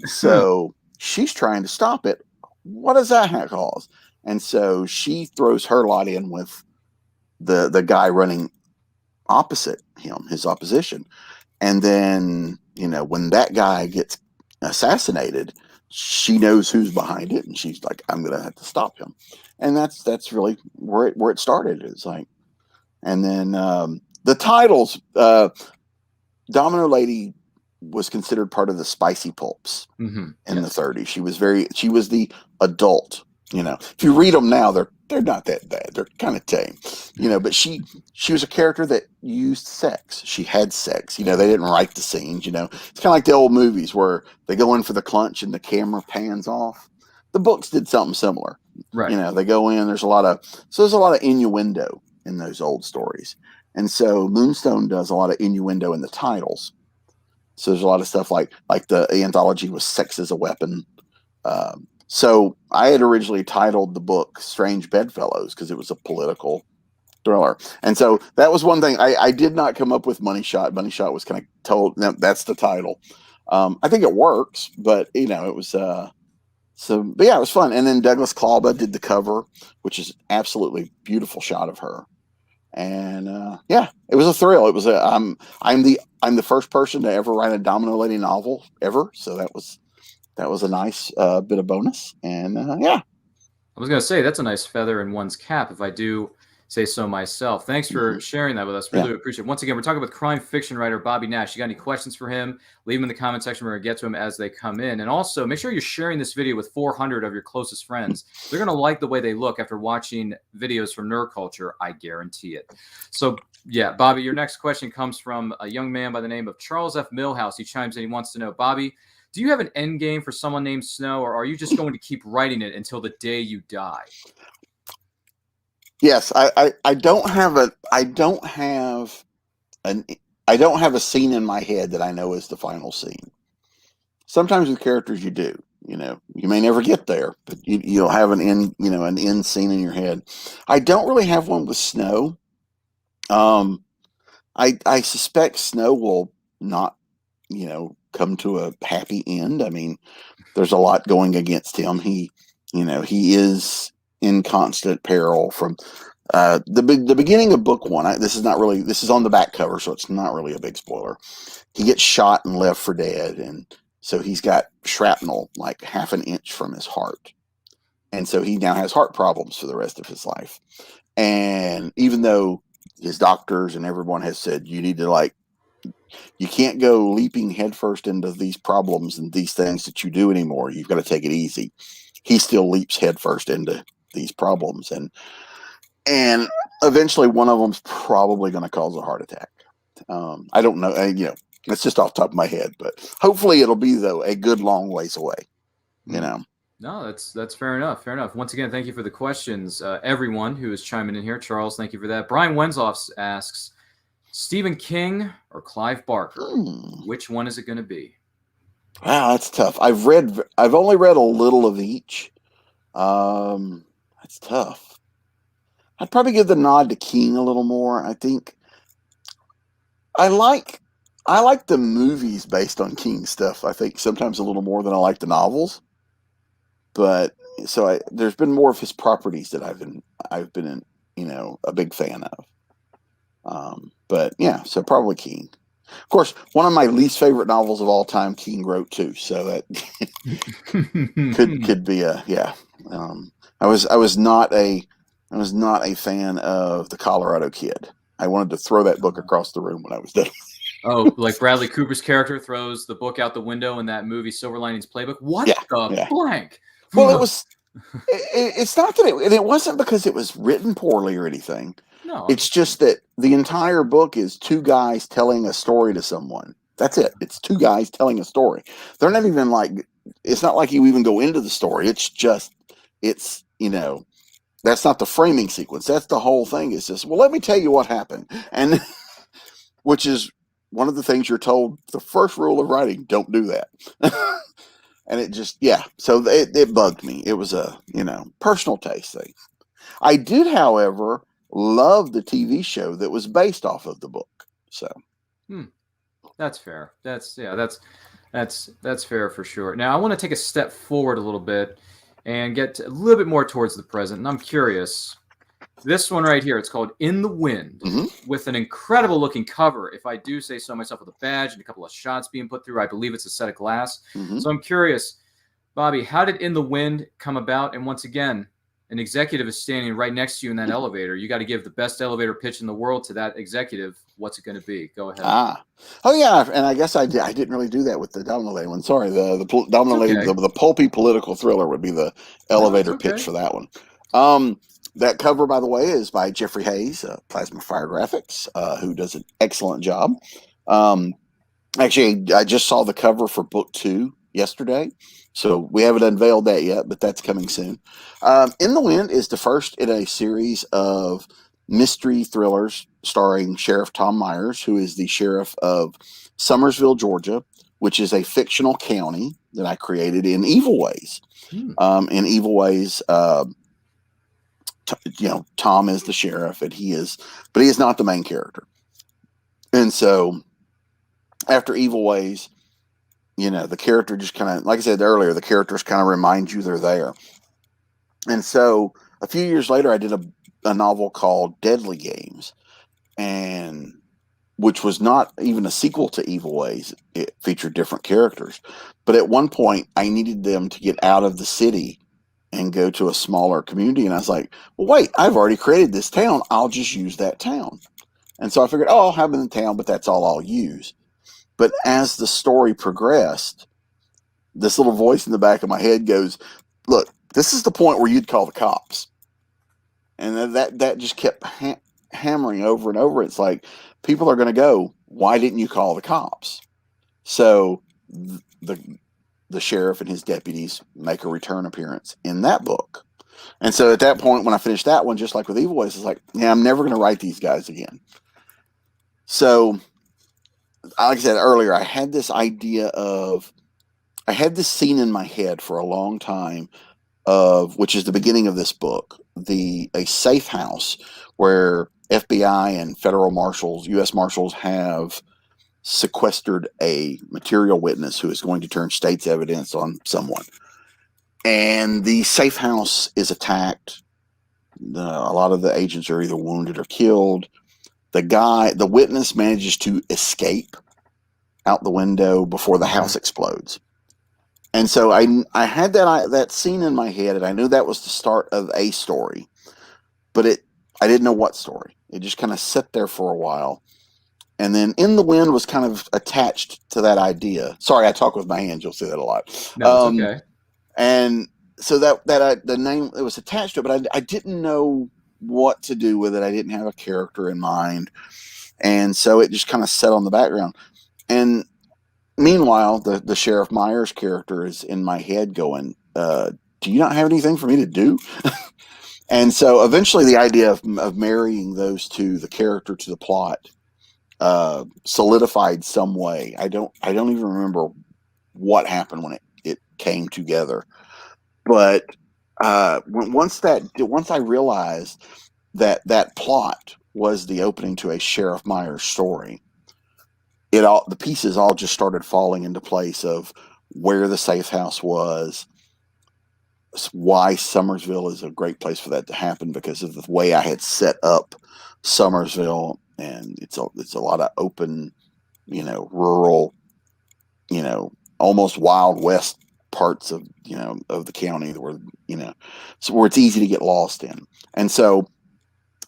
So she's trying to stop it. What does that cause? And so she throws her lot in with the guy running opposite him, his opposition. And then, when that guy gets assassinated, she knows who's behind it, and she's like, I'm going to have to stop him. And that's really where it started. It's like, and then the titles, Domino Lady was considered part of the spicy pulps in the 30s. She was the adult, if you read them now, they're not that bad. They're kind of tame, but she was a character that used sex. She had sex, they didn't write the scenes, it's kind of like the old movies where they go in for the clutch and the camera pans off. The books did something similar, right? They go in, there's a lot of innuendo in those old stories. And so Moonstone does a lot of innuendo in the titles. So there's a lot of stuff like the anthology was Sex as a Weapon. So I had originally titled the book Strange Bedfellows because it was a political thriller. And so that was one thing. I did not come up with Money Shot. Money Shot was kind of told, no, that's the title. I think it works, but it was but yeah, it was fun. And then Douglas Clauba did the cover, which is absolutely beautiful shot of her. And it was a thrill. It was I'm the first person to ever write a Domino Lady novel ever. So that was a nice bit of bonus. And I was going to say that's a nice feather in one's cap, if I do say so myself. Thanks for sharing that with us. Really appreciate it. Once again, we're talking with crime fiction writer Bobby Nash. You got any questions for him? Leave them in the comment section. We're going to get to them as they come in. And also, make sure you're sharing this video with 400 of your closest friends. They're going to like the way they look after watching videos from Nerd Culture. I guarantee it. So, yeah, Bobby, your next question comes from a young man by the name of Charles F. Millhouse. He chimes in. He wants to know, Bobby, do you have an end game for someone named Snow, or are you just going to keep writing it until the day you die? Yes, I don't have a scene in my head that I know is the final scene. Sometimes with characters you do, you may never get there, but you'll have an end scene in your head. I don't really have one with Snow. I suspect Snow will not, come to a happy end. I mean, there's a lot going against him. He is in constant peril from the beginning of book 1. This is on the back cover, so it's not really a big spoiler. He gets shot and left for dead, and so he's got shrapnel like half an inch from his heart, and so he now has heart problems for the rest of his life. And even though his doctors and everyone has said you can't go leaping headfirst into these problems and these things that you do anymore, you've got to take it easy, he still leaps headfirst into these problems, and eventually one of them's probably going to cause a heart attack. I don't know, That's just off the top of my head, but hopefully it'll be, though, a good long ways away, you know. No, that's fair enough. Fair enough. Once again, thank you for the questions, everyone who is chiming in here. Charles, thank you for that. Brian Wenzoff asks, Stephen King or Clive Barker? Which one is it going to be? Wow, that's tough. I've only read a little of each. That's tough. I'd probably give the nod to King a little more. I think I like the movies based on King stuff. I think sometimes a little more than I like the novels. But so there's been more of his properties that I've been a big fan of. But yeah, so probably King. Of course, one of my least favorite novels of all time, King wrote too. So that could be I was not a fan of The Colorado Kid. I wanted to throw that book across the room when I was done. Oh, like Bradley Cooper's character throws the book out the window in that movie Silver Linings Playbook. What the blank? Well, it was. It's not that it wasn't because it was written poorly or anything. No, it's just that the entire book is two guys telling a story to someone. That's it. It's two guys telling a story. They're not even like. It's not like you even go into the story. It's just. It's That's not the framing sequence. That's the whole thing. It's just, well, let me tell you what happened, and which is one of the things you're told. The first rule of writing: don't do that. And it just, so it bugged me. It was a, personal taste thing. I did, however, love the TV show that was based off of the book. So. That's fair. That's fair for sure. Now, I want to take a step forward a little bit and get a little bit more towards the present. And I'm curious. This one right here, it's called In the Wind, with an incredible looking cover, if I do say so myself, with a badge and a couple of shots being put through. I believe it's a set of glass. So I'm curious, Bobby, how did In the Wind come about? And once again, an executive is standing right next to you in that elevator. You got to give the best elevator pitch in the world to that executive. What's it going to be? Go ahead. Oh yeah, and I guess I didn't really do that with the Domino Lady one. Sorry, the Domino Lady, the pulpy political thriller would be the elevator pitch for that one. That cover, by the way, is by Jeffrey Hayes, Plasma Fire Graphics, who does an excellent job. Actually, I just saw the cover for book 2 yesterday, so we haven't unveiled that yet, but that's coming soon. In the Wind is the first in a series of mystery thrillers starring Sheriff Tom Myers, who is the sheriff of Summersville, Georgia, which is a fictional county that I created in Evil Ways. In Evil Ways, Tom is the sheriff, and he is not the main character. And so after Evil Ways, the character just kind of, like I said earlier, the characters kind of remind you they're there. And so a few years later, I did a novel called Deadly Games, and which was not even a sequel to Evil Ways. It featured different characters. But at one point, I needed them to get out of the city and go to a smaller community. And I was like, well, wait, I've already created this town. I'll just use that town. And so I figured, I'll have them in the town, but that's all I'll use. But as the story progressed, this little voice in the back of my head goes, look, this is the point where you'd call the cops. And that just kept hammering over and over. It's like, people are going to go, why didn't you call the cops? So the sheriff and his deputies make a return appearance in that book. And so at that point, when I finished that one, just like with Evil Ways, it's like, I'm never going to write these guys again. So, like I said earlier, I had this scene in my head for a long time which is the beginning of this book, a safe house where FBI and federal marshals, U.S. Marshals have sequestered a material witness who is going to turn state's evidence on someone. And the safe house is attacked. A lot of the agents are either wounded or killed. The witness manages to escape out the window before the house explodes. And so I had that scene in my head, and I knew that was the start of a story, but I didn't know what story. It just kind of sat there for a while. And then In the Wind was kind of attached to that idea. Sorry, I talk with my hands. You'll see that a lot. No, it's okay. And so the name, it was attached to it, but I didn't know what to do with it. I didn't have a character in mind. And so it just kind of sat on the background. and meanwhile, the Sheriff Myers character is in my head going, do you not have anything for me to do? And so eventually the idea of marrying those two, the character to the plot, solidified some way. I don't even remember what happened when it came together. But once I realized that plot was the opening to a Sheriff Myers story, the pieces all just started falling into place of where the safe house was, why Summersville is a great place for that to happen because of the way I had set up Summersville, and it's a lot of open, rural, almost Wild West parts of of the county where so where it's easy to get lost in, and so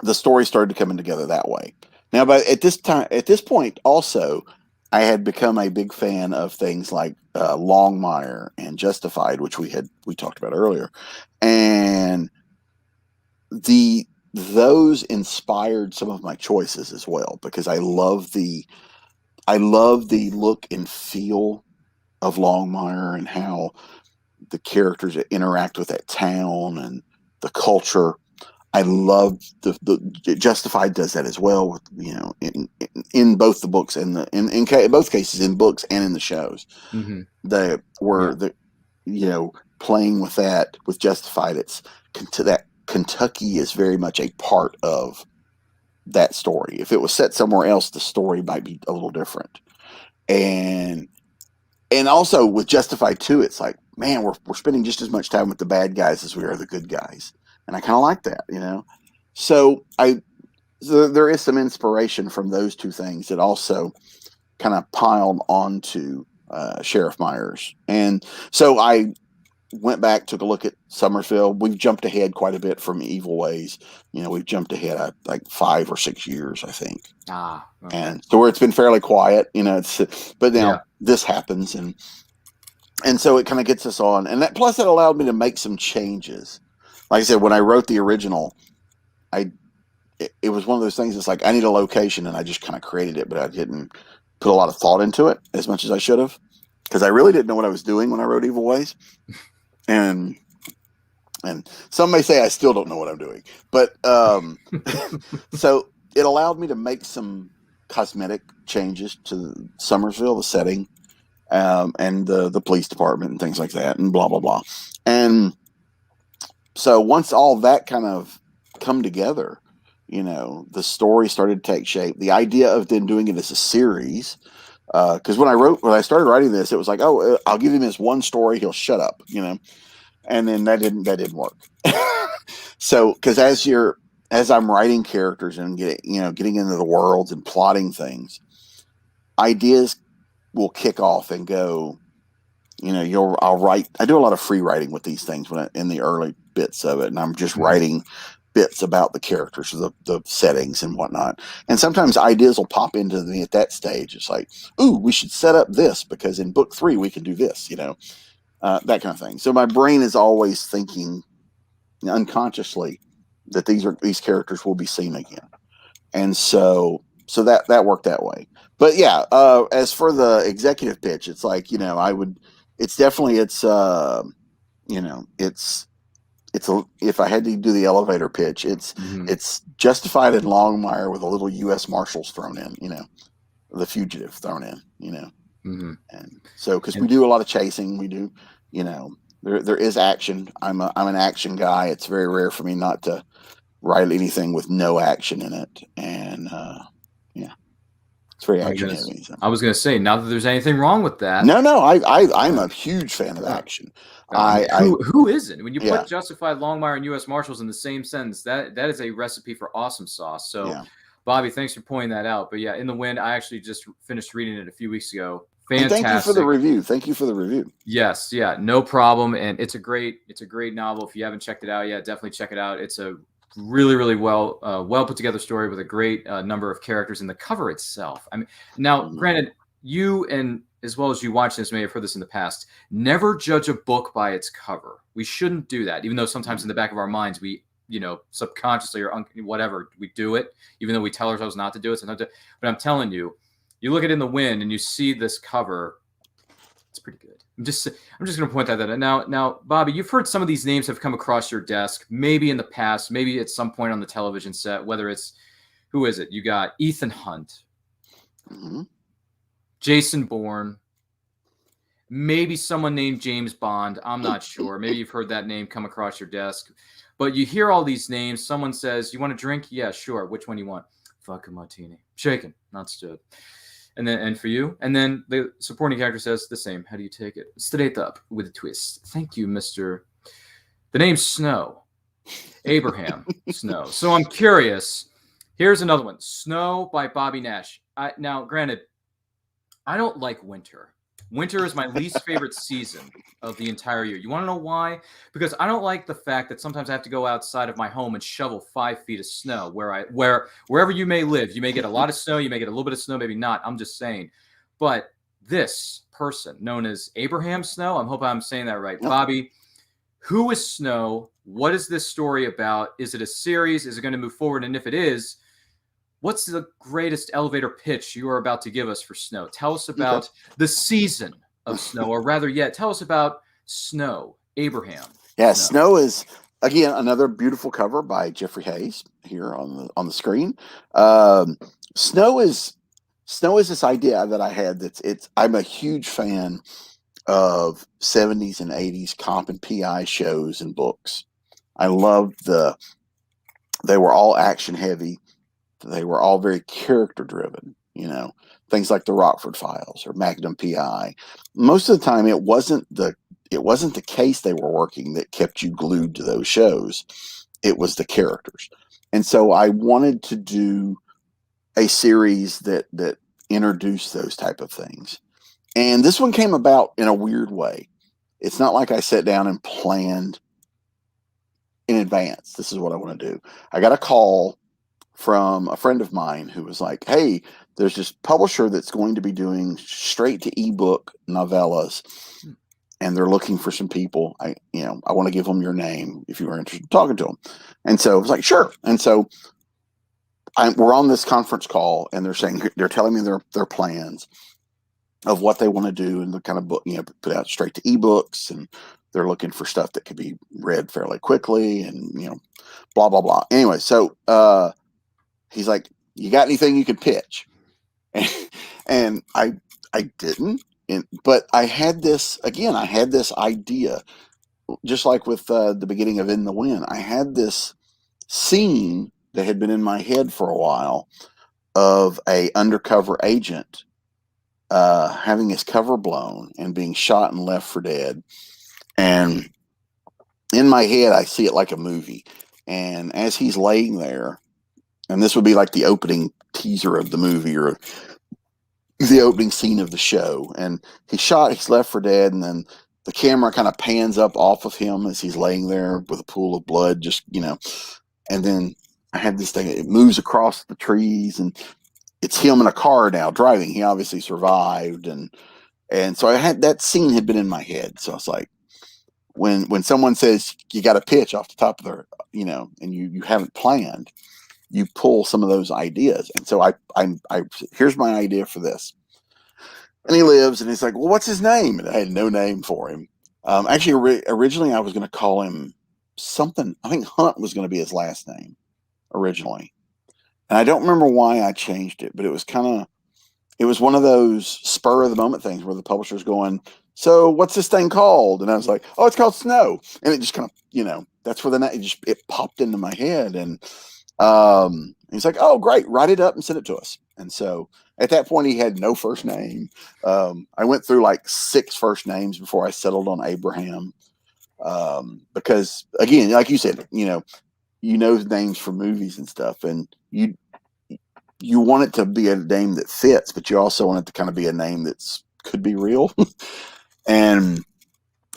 the story started coming together that way. Now, but at this point, also, I had become a big fan of things like Longmire and Justified, which we talked about earlier, and those inspired some of my choices as well because I love the look and feel of Longmire and how the characters interact with that town and the culture. I love the Justified does that as well with in both the books and in both cases in books and in the shows. Mm-hmm. Playing with that with Justified, it's that Kentucky is very much a part of that story. If it was set somewhere else, the story might be a little different. And also with Justified too, it's like, man, we're spending just as much time with the bad guys as we are the good guys. And I kind of like that, So there is some inspiration from those two things that also kind of piled onto Sheriff Myers. And so I went back, took a look at Summersville. We've jumped ahead quite a bit from Evil Ways. We've jumped ahead like 5 or 6 years, I think. Okay. And so where it's been fairly quiet, but now this happens. And so it kind of gets us on. And that allowed me to make some changes. Like I said, when I wrote the original, it was one of those things. It's like I need a location, and I just kind of created it, but I didn't put a lot of thought into it as much as I should have, because I really didn't know what I was doing when I wrote Evil Ways, and some may say I still don't know what I'm doing, but so it allowed me to make some cosmetic changes to Summersville, the setting, and the police department and things like that, and blah blah blah, and so once all that kind of come together, the story started to take shape. The idea of then doing it as a series, because when I started writing this, it was like, oh, I'll give him this one story, he'll shut up, and then that didn't work. So, because as I'm writing characters and getting into the worlds and plotting things, ideas will kick off and go. I'll write. I do a lot of free writing with these things in the early bits of it, and I'm just writing bits about the characters, the settings and whatnot. And sometimes ideas will pop into me at that stage. It's like, ooh, we should set up this because in book 3 we can do this, that kind of thing. So my brain is always thinking unconsciously that these characters will be seen again, and so that worked that way. But yeah, as for the executive pitch, it's like if I had to do the elevator pitch, it's Justified and Longmire with a little U.S. Marshals thrown in, the fugitive thrown in, and so because we do a lot of chasing, we do, there is action. I'm an action guy. It's very rare for me not to write anything with no action in it, and it's very action heavy. So. I was going to say, not that there's anything wrong with that. No, I'm a huge fan of action. Who isn't? When you put Justified, Longmire, and U.S. Marshals in the same sentence, that is a recipe for awesome sauce. So, Bobby, thanks for pointing that out. But yeah, In the Wind, I actually just finished reading it a few weeks ago. Fantastic. And thank you for the review. Yes, yeah, no problem. And it's a great novel. If you haven't checked it out yet, definitely check it out. It's a really, really well put together story with a great number of characters in the cover itself. I mean, now, granted, you and as well as you watch this, may have heard this in the past, never judge a book by its cover. We shouldn't do that, even though sometimes in the back of our minds we, subconsciously or whatever, we do it, even though we tell ourselves not to do it. But I'm telling you, You look at In the Wind and you see this cover. It's pretty good. I'm just going to point that out. Now, Bobby, you've heard some of these names have come across your desk, maybe in the past, maybe at some point on the television set, whether it's, who is it? You got Ethan Hunt, Jason Bourne, maybe someone named James Bond. I'm not sure. Maybe you've heard that name come across your desk. But you hear all these names. Someone says, you want a drink? Yeah, sure. Which one you want? Vodka martini. Shaken, not stirred. And for you, and then the supporting character says the same. How do you take it? Straight up with a twist. Thank you, Mr. The name's Snow. Abraham Snow. So I'm curious. Here's another one. Snow by Bobby Nash. Now, granted, I don't like winter. Winter is my least favorite season of the entire year. You want to know why? Because I don't like the fact that sometimes I have to go outside of my home and shovel 5 feet of snow wherever you may live. You may get a lot of snow. You may get a little bit of snow, maybe not. I'm just saying. But this person known as Abraham Snow, I hope I'm saying that right. Yep. Bobby, who is Snow? What is this story about? Is it a series? Is it going to move forward? And if it is, what's the greatest elevator pitch you are about to give us for Snow? Tell us about the season of Snow, or rather yet, tell us about Snow, Abraham. Yeah, Snow is, again, another beautiful cover by Jeffrey Hayes here on the screen. Snow is this idea that I had I'm a huge fan of 70s and 80s comp and PI shows and books. I loved they were all action heavy. They were all very character driven, things like the Rockford Files or Magnum PI. Most of the time, it wasn't the case they were working that kept you glued to those shows. It was the characters. And so I wanted to do a series that introduced those type of things. And this one came about in a weird way. It's not like I sat down and planned in advance. This is what I want to do. I got a call from a friend of mine who was like, hey, there's this publisher that's going to be doing straight to ebook novellas, and they're looking for some people. I want to give them your name if you were interested in talking to them. And so I was like, sure. And so we're on this conference call, and they're telling me their plans of what they want to do and the kind of book, put out straight to ebooks, and they're looking for stuff that could be read fairly quickly, and blah blah blah. Anyway, so he's like, you got anything you could pitch? And I didn't, but I had this idea, just like with the beginning of In the Wind. I had this scene that had been in my head for a while of a undercover agent having his cover blown and being shot and left for dead. And in my head, I see it like a movie. And as he's laying there, and this would be like the opening teaser of the movie or the opening scene of the show. And he's left for dead. And then the camera kind of pans up off of him as he's laying there with a pool of blood, and then I had this thing, it moves across the trees, and it's him in a car now driving. He obviously survived. And so that scene had been in my head. So I was like, when someone says you got a pitch off the top of their, and you haven't planned, you pull some of those ideas. And so I here's my idea for this. And he lives, and he's like, well, what's his name? And I had no name for him. Actually, originally I was going to call him something. I think Hunt was going to be his last name originally. And I don't remember why I changed it, but it was one of those spur of the moment things where the publisher's going, so what's this thing called? And I was like, oh, it's called Snow. And it just kind of, that's where it popped into my head. And he's like, oh, great, write it up and send it to us. And so at that point, he had no first name. I went through like 6 first names before I settled on Abraham. Because again, like you said, names from movies and stuff, and you want it to be a name that fits, but you also want it to kind of be a name that's could be real. And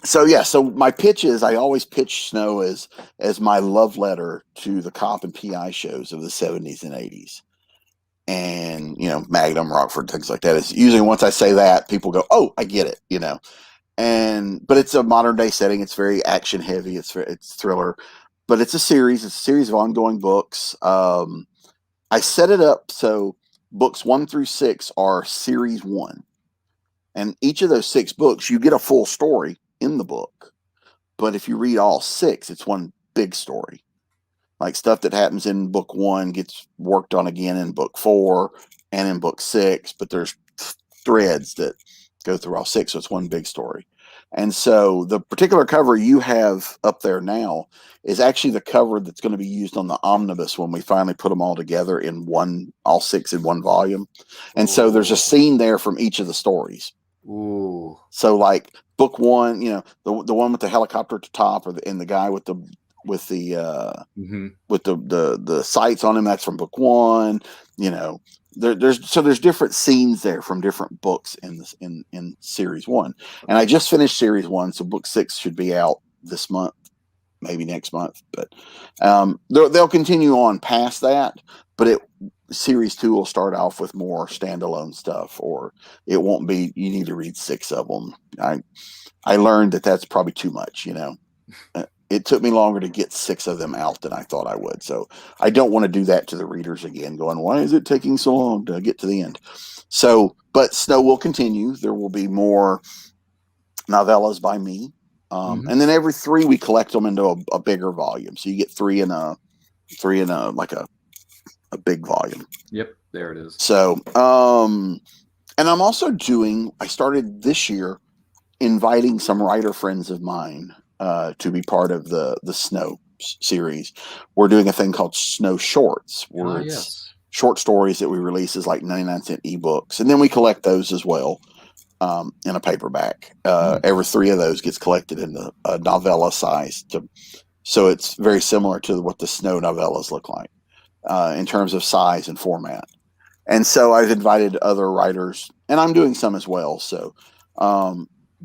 so my pitch is, I always pitch Snow as my love letter to the cop and PI shows of the 70s and 80s. And, Magnum, Rockford, things like that. Is usually once I say that, people go, oh, I get it, but it's a modern day setting. It's very action heavy. It's thriller, but it's a series. It's a series of ongoing books. I set it up so books 1 through 6 are series 1. And each of those 6 books, you get a full story in the book. But if you read all 6, it's one big story. Like stuff that happens in book 1 gets worked on again in book 4 and in book 6, but there's threads that go through all 6, so it's one big story. And so the particular cover you have up there now is actually the cover that's going to be used on the omnibus when we finally put them all together in all 6 in one volume. And so there's a scene there from each of the stories. Ooh. So like book 1, you know, the one with the helicopter at the top, and the guy with the sights on him, that's from book 1. You know, there's different scenes there from different books in series 1. And I just finished series 1, so book 6 should be out this month, maybe next month. But they'll continue on past that. But series 2 will start off with more standalone stuff, or it won't be. You need to read 6 of them. I learned that's probably too much. You know. It took me longer to get 6 of them out than I thought I would. So I don't want to do that to the readers again, going, why is it taking so long to get to the end? So, but Snow will continue. There will be more novellas by me. And then every 3, we collect them into a bigger volume. So you get 3 in a like a big volume. Yep. There it is. So, and I'm also I started this year inviting some writer friends of mine to be part of the Snow series. We're doing a thing called Snow Shorts, where it's short stories that we release as like 99-cent ebooks, and then we collect those as well in a paperback. Every 3 of those gets collected in the novella size, so it's very similar to what the Snow novellas look like in terms of size and format. And so I've invited other writers, and I'm doing some as well. So.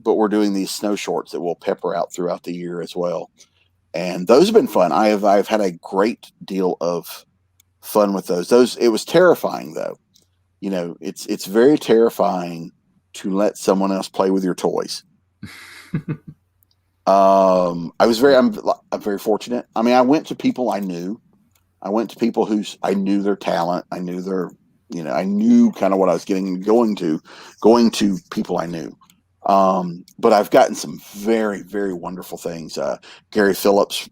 But we're doing these Snow Shorts that we'll pepper out throughout the year as well. And those have been fun. I've had a great deal of fun with those. It was terrifying though. You know, it's very terrifying to let someone else play with your toys. I'm very fortunate. I mean, I went to people I knew. I went to people I knew their talent. I knew I knew kind of what I was going to people I knew. But I've gotten some very, very wonderful things. Gary Phillips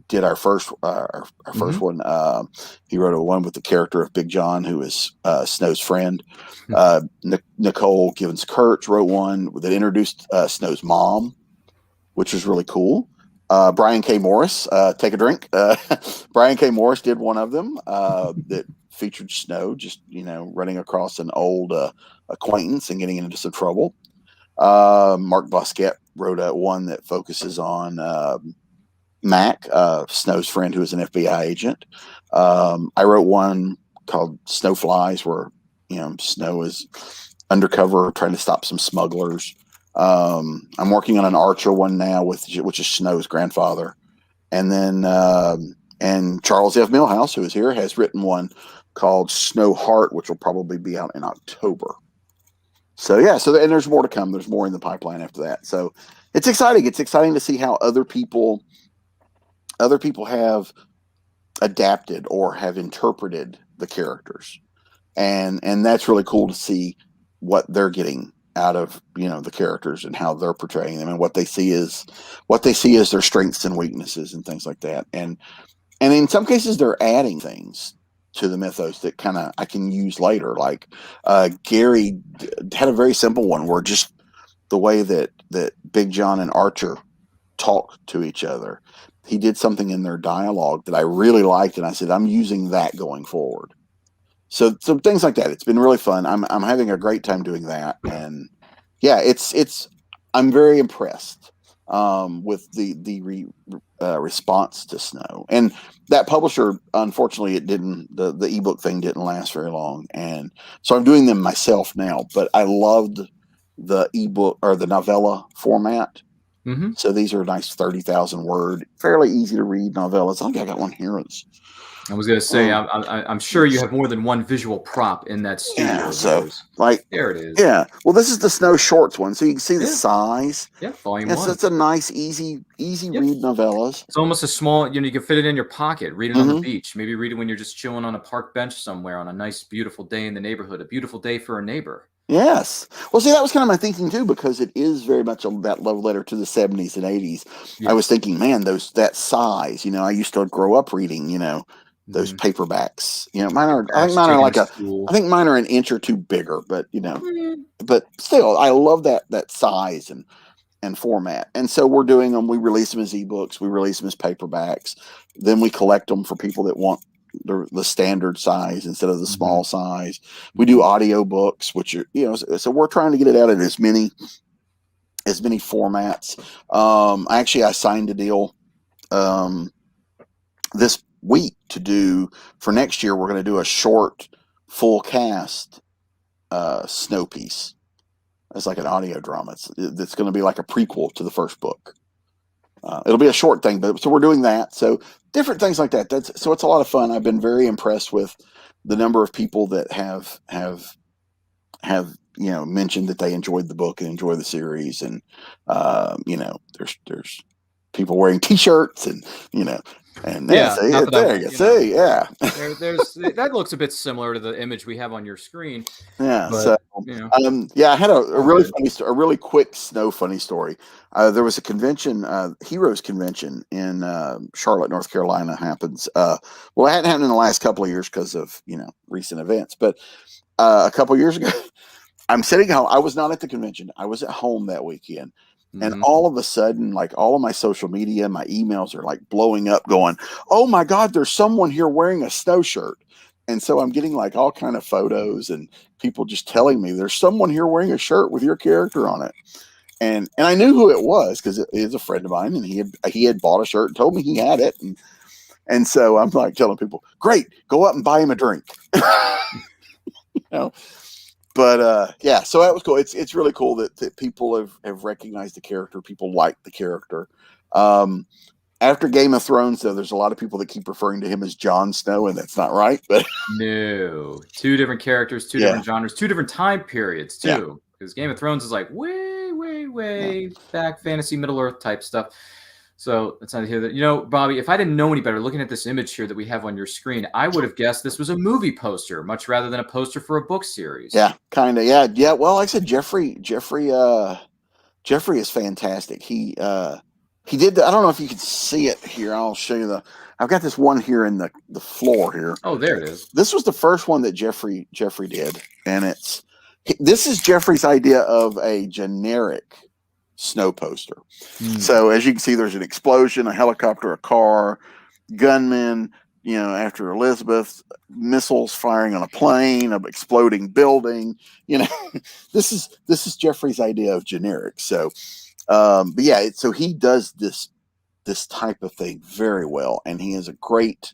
did our first one. He wrote a one with the character of Big John, who is Snow's friend. Nicole Givens-Kurtz wrote one that introduced Snow's mom, which was really cool. Brian K. Morris, take a drink. Brian K. Morris did one of them that featured Snow just running across an old acquaintance and getting into some trouble. Mark Bosquet wrote one that focuses on Mac, Snow's friend, who is an FBI agent. I wrote one called Snow Flies, where Snow is undercover trying to stop some smugglers. I'm working on an Archer one now, which is Snow's grandfather, and then and Charles F. Milhouse, who is here, has written one called Snow Heart, which will probably be out in October. So yeah, and there's more to come. There's more in the pipeline after that. So it's exciting. It's exciting to see how other people have adapted or have interpreted the characters, and that's really cool to see what they're getting out of the characters and how they're portraying them, and what they see is their strengths and weaknesses and things like that. And in some cases they're adding things to the mythos that kind of I can use later. Like Gary had a very simple one where just the way that Big John and Archer talk to each other, he did something in their dialogue that I really liked, and I said, I'm using that going forward. So some things like that. It's been really fun. I'm having a great time doing that, and yeah, I'm very impressed with the response to Snow. And that publisher, unfortunately, the ebook thing didn't last very long, and so I'm doing them myself now. But I loved the ebook or the novella format. Mm-hmm. So these are nice 30,000 word, fairly easy to read novellas. I think I got one here. I was gonna say, I'm sure you have more than one visual prop in that studio. Yeah, of so yours. like There it is. yeah. Well, this is the Snow Shorts one, so you can see the Yeah. size. Yeah, volume Yes, 1. it's a nice, easy Yep. read novellas. It's almost a small, you can fit it in your pocket, read it on the Mhm. beach, maybe read it when you're just chilling on a park bench somewhere on a nice, beautiful day in the neighborhood, a beautiful day for a neighbor. Yes. Well, see, that was kind of my thinking too, because it is very much that love letter to the 70s and 80s. Yeah. I was thinking, man, that size, I used to grow up reading, those Mhm. paperbacks. Mine are, School. I think mine are an inch or two bigger, but Mm. but still, I love that size and format. And so we're doing them. We release them as ebooks. We release them as paperbacks. Then we collect them for people that want the standard size instead of the small size. We do audio books, which are, so we're trying to get it out in as many formats. I signed a deal this week to do for next year. We're going to do a short full cast snow piece. It's like an audio drama. It's going to be like a prequel to the first book. It'll be a short thing, but so we're doing that. So different things like that. So it's a lot of fun. I've been very impressed with the number of people that have mentioned that they enjoyed the book and enjoy the series, and there's people wearing T-shirts and and Yeah, see, not that there I- you you see, yeah, there's that looks a bit similar to the image we have on your screen. yeah. But, So I had a really good. funny, a really quick snow funny story. There was a convention, Heroes Convention in Charlotte, North Carolina. Happens. Well, it hadn't happened in the last couple of years because of recent events, but a couple of years ago, I'm sitting home. I was not at the convention. I was at home that weekend. And all of a sudden, like all of my social media, my emails are like blowing up going, oh my God, there's someone here wearing a snow shirt. And so I'm getting like all kind of photos and people just telling me there's someone here wearing a shirt with your character on it. And I knew who it was because it is a friend of mine, and he had bought a shirt and told me he had it. And so I'm like telling people, great, go up and buy him a drink. But yeah, so that was cool. It's really cool that people have recognized the character. People like the character. After Game of Thrones, though, there's a lot of people that keep referring to him as Jon Snow, and that's not right. But no, two different characters, two different genres, two different time periods too. Because Game of Thrones is like way back, fantasy Middle Earth type stuff. So it's not here that Bobby. If I didn't know any better, looking at this image here that we have on your screen, I would have guessed this was a movie poster, much rather than a poster for a book series. Yeah, kind of. Yeah. Well, like I said, Jeffrey is fantastic. He did. I don't know if you can see it here. I'll show you I've got this one here in the floor here. Oh, there it is. This was the first one that Jeffrey did, and this is Jeffrey's idea of a generic snow poster. So as you can see, there's an explosion, a helicopter, a car, gunmen, after Elizabeth, missiles firing on a plane, an exploding building. This is Jeffrey's idea of generic. So but yeah, so he does this type of thing very well, and he has a great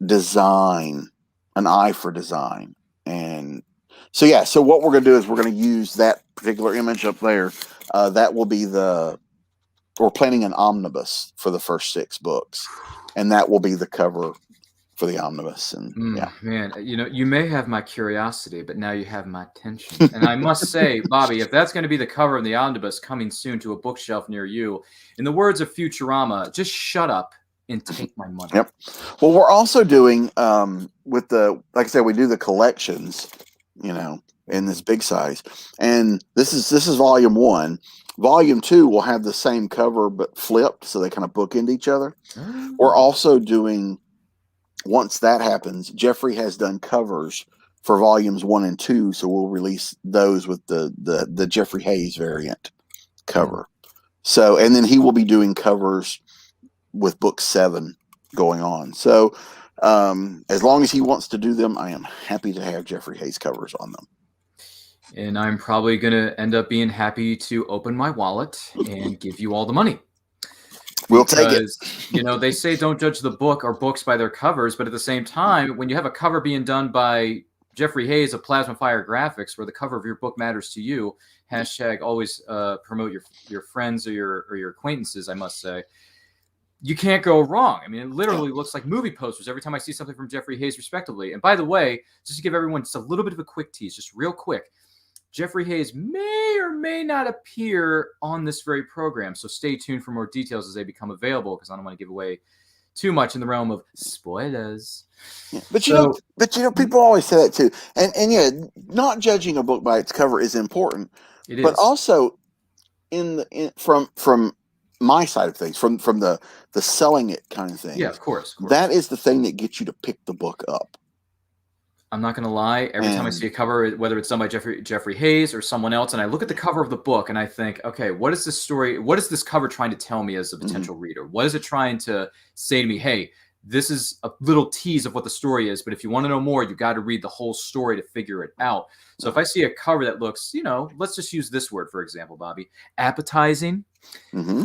an eye for design. And so yeah, so what we're going to do is we're going to use that particular image up there. That will be we're planning an omnibus for the first 6 books, and that will be the cover for the omnibus. And yeah, man, you may have my curiosity, but now you have my attention. And I must say, Bobby, if that's going to be the cover of the omnibus coming soon to a bookshelf near you, in the words of Futurama, just shut up and take my money. Yep. Well, we're also doing like I said, we do the collections, in this big size, and this is volume 1. Volume 2 will have the same cover but flipped, so they kind of bookend each other. We're also doing, once that happens, Jeffrey has done covers for volumes 1 and 2, so we'll release those with the Jeffrey Hayes variant cover. So, and then he will be doing covers with book 7 going on. So as long as he wants to do them, I am happy to have Jeffrey Hayes covers on them. And I'm probably going to end up being happy to open my wallet and give you all the money. We'll take it. They say don't judge the book or books by their covers, but at the same time, when you have a cover being done by Jeffrey Hayes of Plasma Fire Graphics, where the cover of your book matters to you, # always promote your friends or your acquaintances, I must say. you can't go wrong. I mean, it literally looks like movie posters every time I see something from Jeffrey Hayes, respectively. And by the way, just to give everyone just a little bit of a quick tease, just real quick, Jeffrey Hayes may or may not appear on this very program. So stay tuned for more details as they become available, because I don't want to give away too much in the realm of spoilers. Yeah. But you know, people always say that too. And yeah, not judging a book by its cover is important. It but is. also from my side of things, from the selling it kind of thing. Yeah, of course. That is the thing that gets you to pick the book up. I'm not going to lie. Every time I see a cover, whether it's done by Jeffrey Hayes or someone else, and I look at the cover of the book and I think, okay, what is this story? What is this cover trying to tell me as a potential reader? What is it trying to say to me? Hey, this is a little tease of what the story is, but if you want to know more, you got to read the whole story to figure it out. So if I see a cover that looks, let's just use this word, for example, Bobby, appetizing,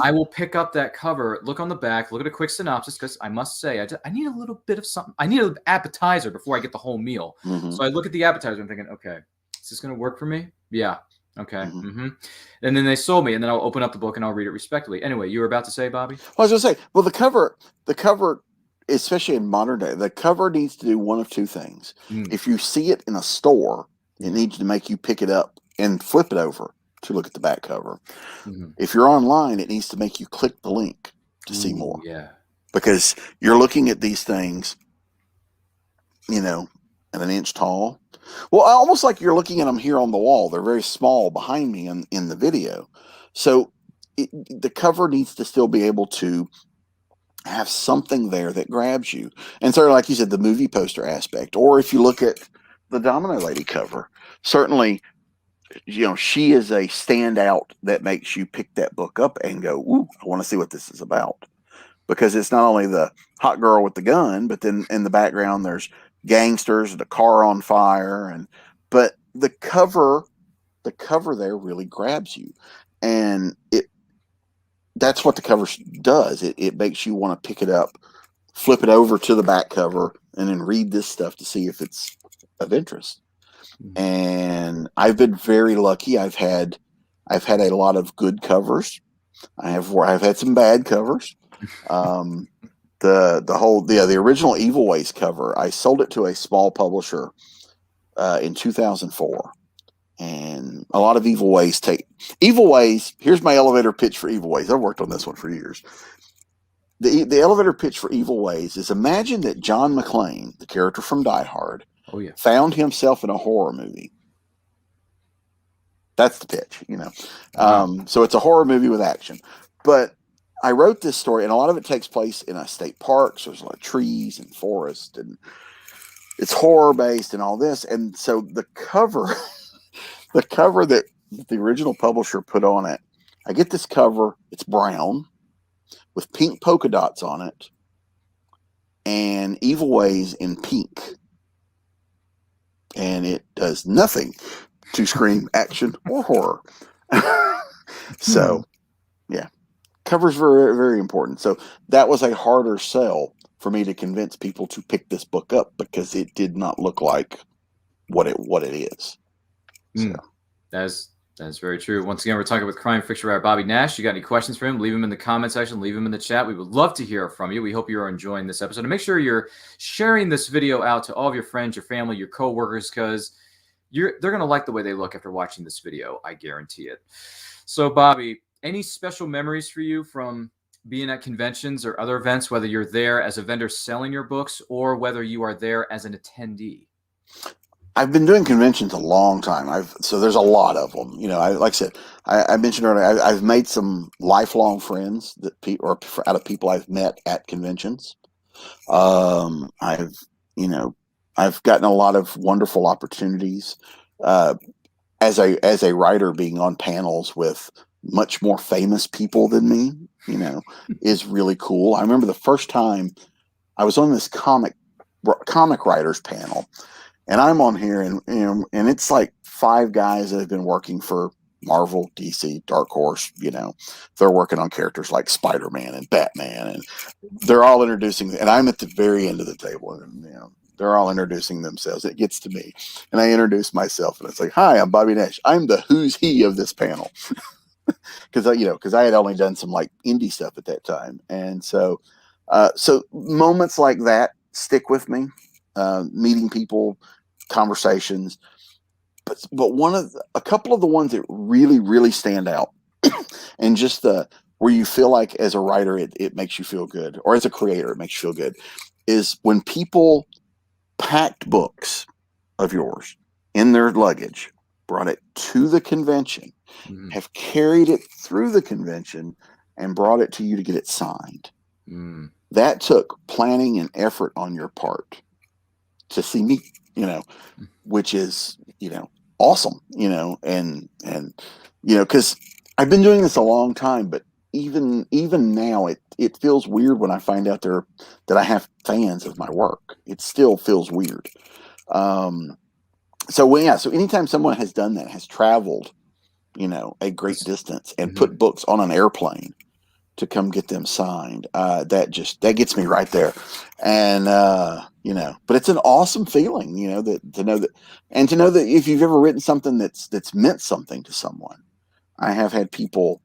I will pick up that cover, look on the back, look at a quick synopsis, because I must say, I need a little bit of something. I need an appetizer before I get the whole meal. So I look at the appetizer and thinking, okay, is this going to work for me? Yeah. Okay. And then they sold me, and then I'll open up the book and I'll read it respectively. Anyway, you were about to say, Bobby? Well, I was going to say, well, the cover, especially in modern day, the cover needs to do one of two things. If you see it in a store, it needs to make you pick it up and flip it over to look at the back cover. If you're online, it needs to make you click the link to see more. Yeah. Because you're looking at these things, at an inch tall. Well, almost like you're looking at them here on the wall. They're very small behind me in the video. So the cover needs to still be able to have something there that grabs you. And certainly, like you said, the movie poster aspect, or if you look at the Domino Lady cover, certainly, she is a standout that makes you pick that book up and go, ooh, I want to see what this is about. Because it's not only the hot girl with the gun, but then in the background, there's gangsters and a car on fire. But the cover there really grabs you. And that's what the cover does. It makes you want to pick it up, flip it over to the back cover, and then read this stuff to see if it's of interest. And I've been very lucky. I've had a lot of good covers. I've had some bad covers. The original Evil Ways cover, I sold it to a small publisher in 2004. And a lot of Evil Ways, here's my elevator pitch for Evil Ways. I've worked on this one for years. The elevator pitch for Evil Ways is, imagine that John McClane, the character from Die Hard, found himself in a horror movie. That's the pitch, So it's a horror movie with action. But I wrote this story, and a lot of it takes place in a state park. So there's a lot of trees and forest, and it's horror based and all this. And so the cover that the original publisher put on it, I get this cover. It's brown with pink polka dots on it, and Evil Ways in pink. And it does nothing to scream action or horror. So, yeah, cover's very, very important. So that was a harder sell for me to convince people to pick this book up, because it did not look like what it is. So. That's very true. Once again, we're talking with crime fiction writer Bobby Nash. You got any questions for him? Leave them in the comment section. Leave them in the chat. We would love to hear from you. We hope you are enjoying this episode. And make sure you're sharing this video out to all of your friends, your family, your coworkers, because they're going to like the way they look after watching this video. I guarantee it. So, Bobby, any special memories for you from being at conventions or other events, whether you're there as a vendor selling your books or whether you are there as an attendee? I've been doing conventions a long time. So there's a lot of them. Like I said, I mentioned earlier, I've made some lifelong friends out of people I've met at conventions. I've gotten a lot of wonderful opportunities as a writer. Being on panels with much more famous people than me, is really cool. I remember the first time I was on this comic writers panel. And I'm on here, and it's like 5 guys that have been working for Marvel, DC, Dark Horse. They're working on characters like Spider-Man and Batman, and they're all introducing. And I'm at the very end of the table, and they're all introducing themselves. It gets to me, and I introduce myself, and it's like, "Hi, I'm Bobby Nash. I'm the who's he of this panel." because I had only done some like indie stuff at that time, and so moments like that stick with me. Meeting people, conversations, but a couple of the ones that really really stand out, and just where you feel like as a writer it makes you feel good, or as a creator it makes you feel good, is when people packed books of yours in their luggage, brought it to the convention, have carried it through the convention, and brought it to you to get it signed. That took planning and effort on your part to see me, which is, awesome, and because I've been doing this a long time, but even now it feels weird when I find out that I have fans of my work. It still feels weird. So anytime someone has done that, has traveled, a great distance and put books on an airplane to come get them signed, that gets me right there. And, but it's an awesome feeling, to know that if you've ever written something that's meant something to someone. I have had people,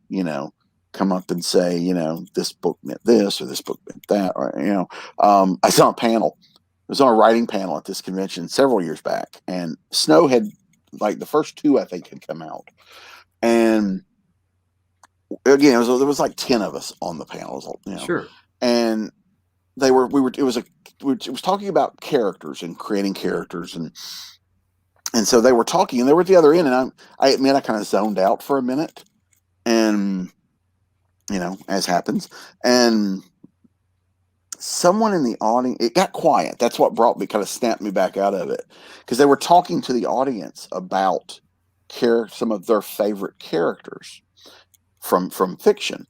come up and say, this book meant this, or this book meant that, or, I saw a panel. I was on a writing panel at this convention several years back, and Snow had, like, the first two, I think, had come out. And again, there was like 10 of us on the panel, Sure. And it was talking about characters and creating characters, and so they were talking, and they were at the other end, and I admit I kind of zoned out for a minute, and as happens, and someone in the audience, it got quiet. That's what kind of snapped me back out of it, because they were talking to the audience about some of their favorite characters from fiction,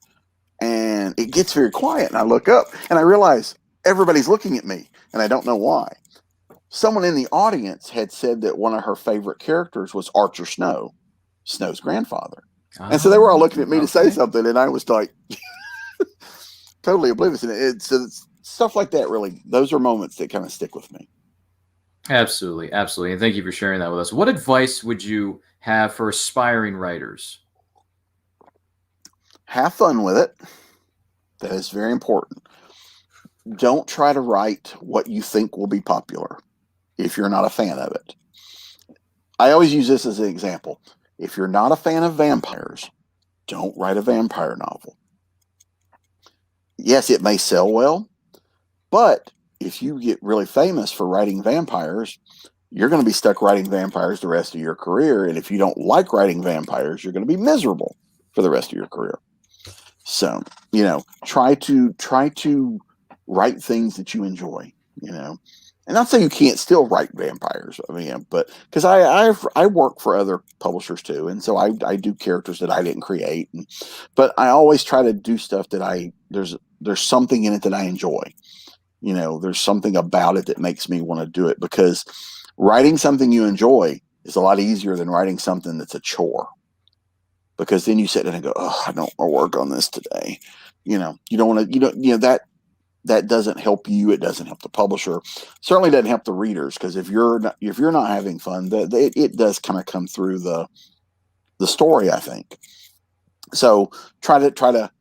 and it gets very quiet, and I look up and I realize everybody's looking at me, and I don't know why. Someone in the audience had said that one of her favorite characters was Archer Snow, Snow's grandfather. And so they were all looking at me to say something, and I was like totally oblivious. And it's stuff like that, really, those are moments that kind of stick with me. Absolutely. Absolutely. And thank you for sharing that with us. What advice would you have for aspiring writers? Have fun with it. That is very important. Don't try to write what you think will be popular if you're not a fan of it. I always use this as an example. If you're not a fan of vampires, don't write a vampire novel. Yes, it may sell well, but if you get really famous for writing vampires, you're going to be stuck writing vampires the rest of your career. And if you don't like writing vampires, you're going to be miserable for the rest of your career. So, try to write things that you enjoy, and not say you can't still write vampires. I mean, but because I work for other publishers too, and so I do characters that I didn't create, but I always try to do stuff that there's something in it that I enjoy. There's something about it that makes me want to do it, because writing something you enjoy is a lot easier than writing something that's a chore. Because then you sit there and go, oh, I don't want to work on this today. You don't want to, that doesn't help you. It doesn't help the publisher. Certainly doesn't help the readers, because if you're not having fun, it does kind of come through the story, I think. So try to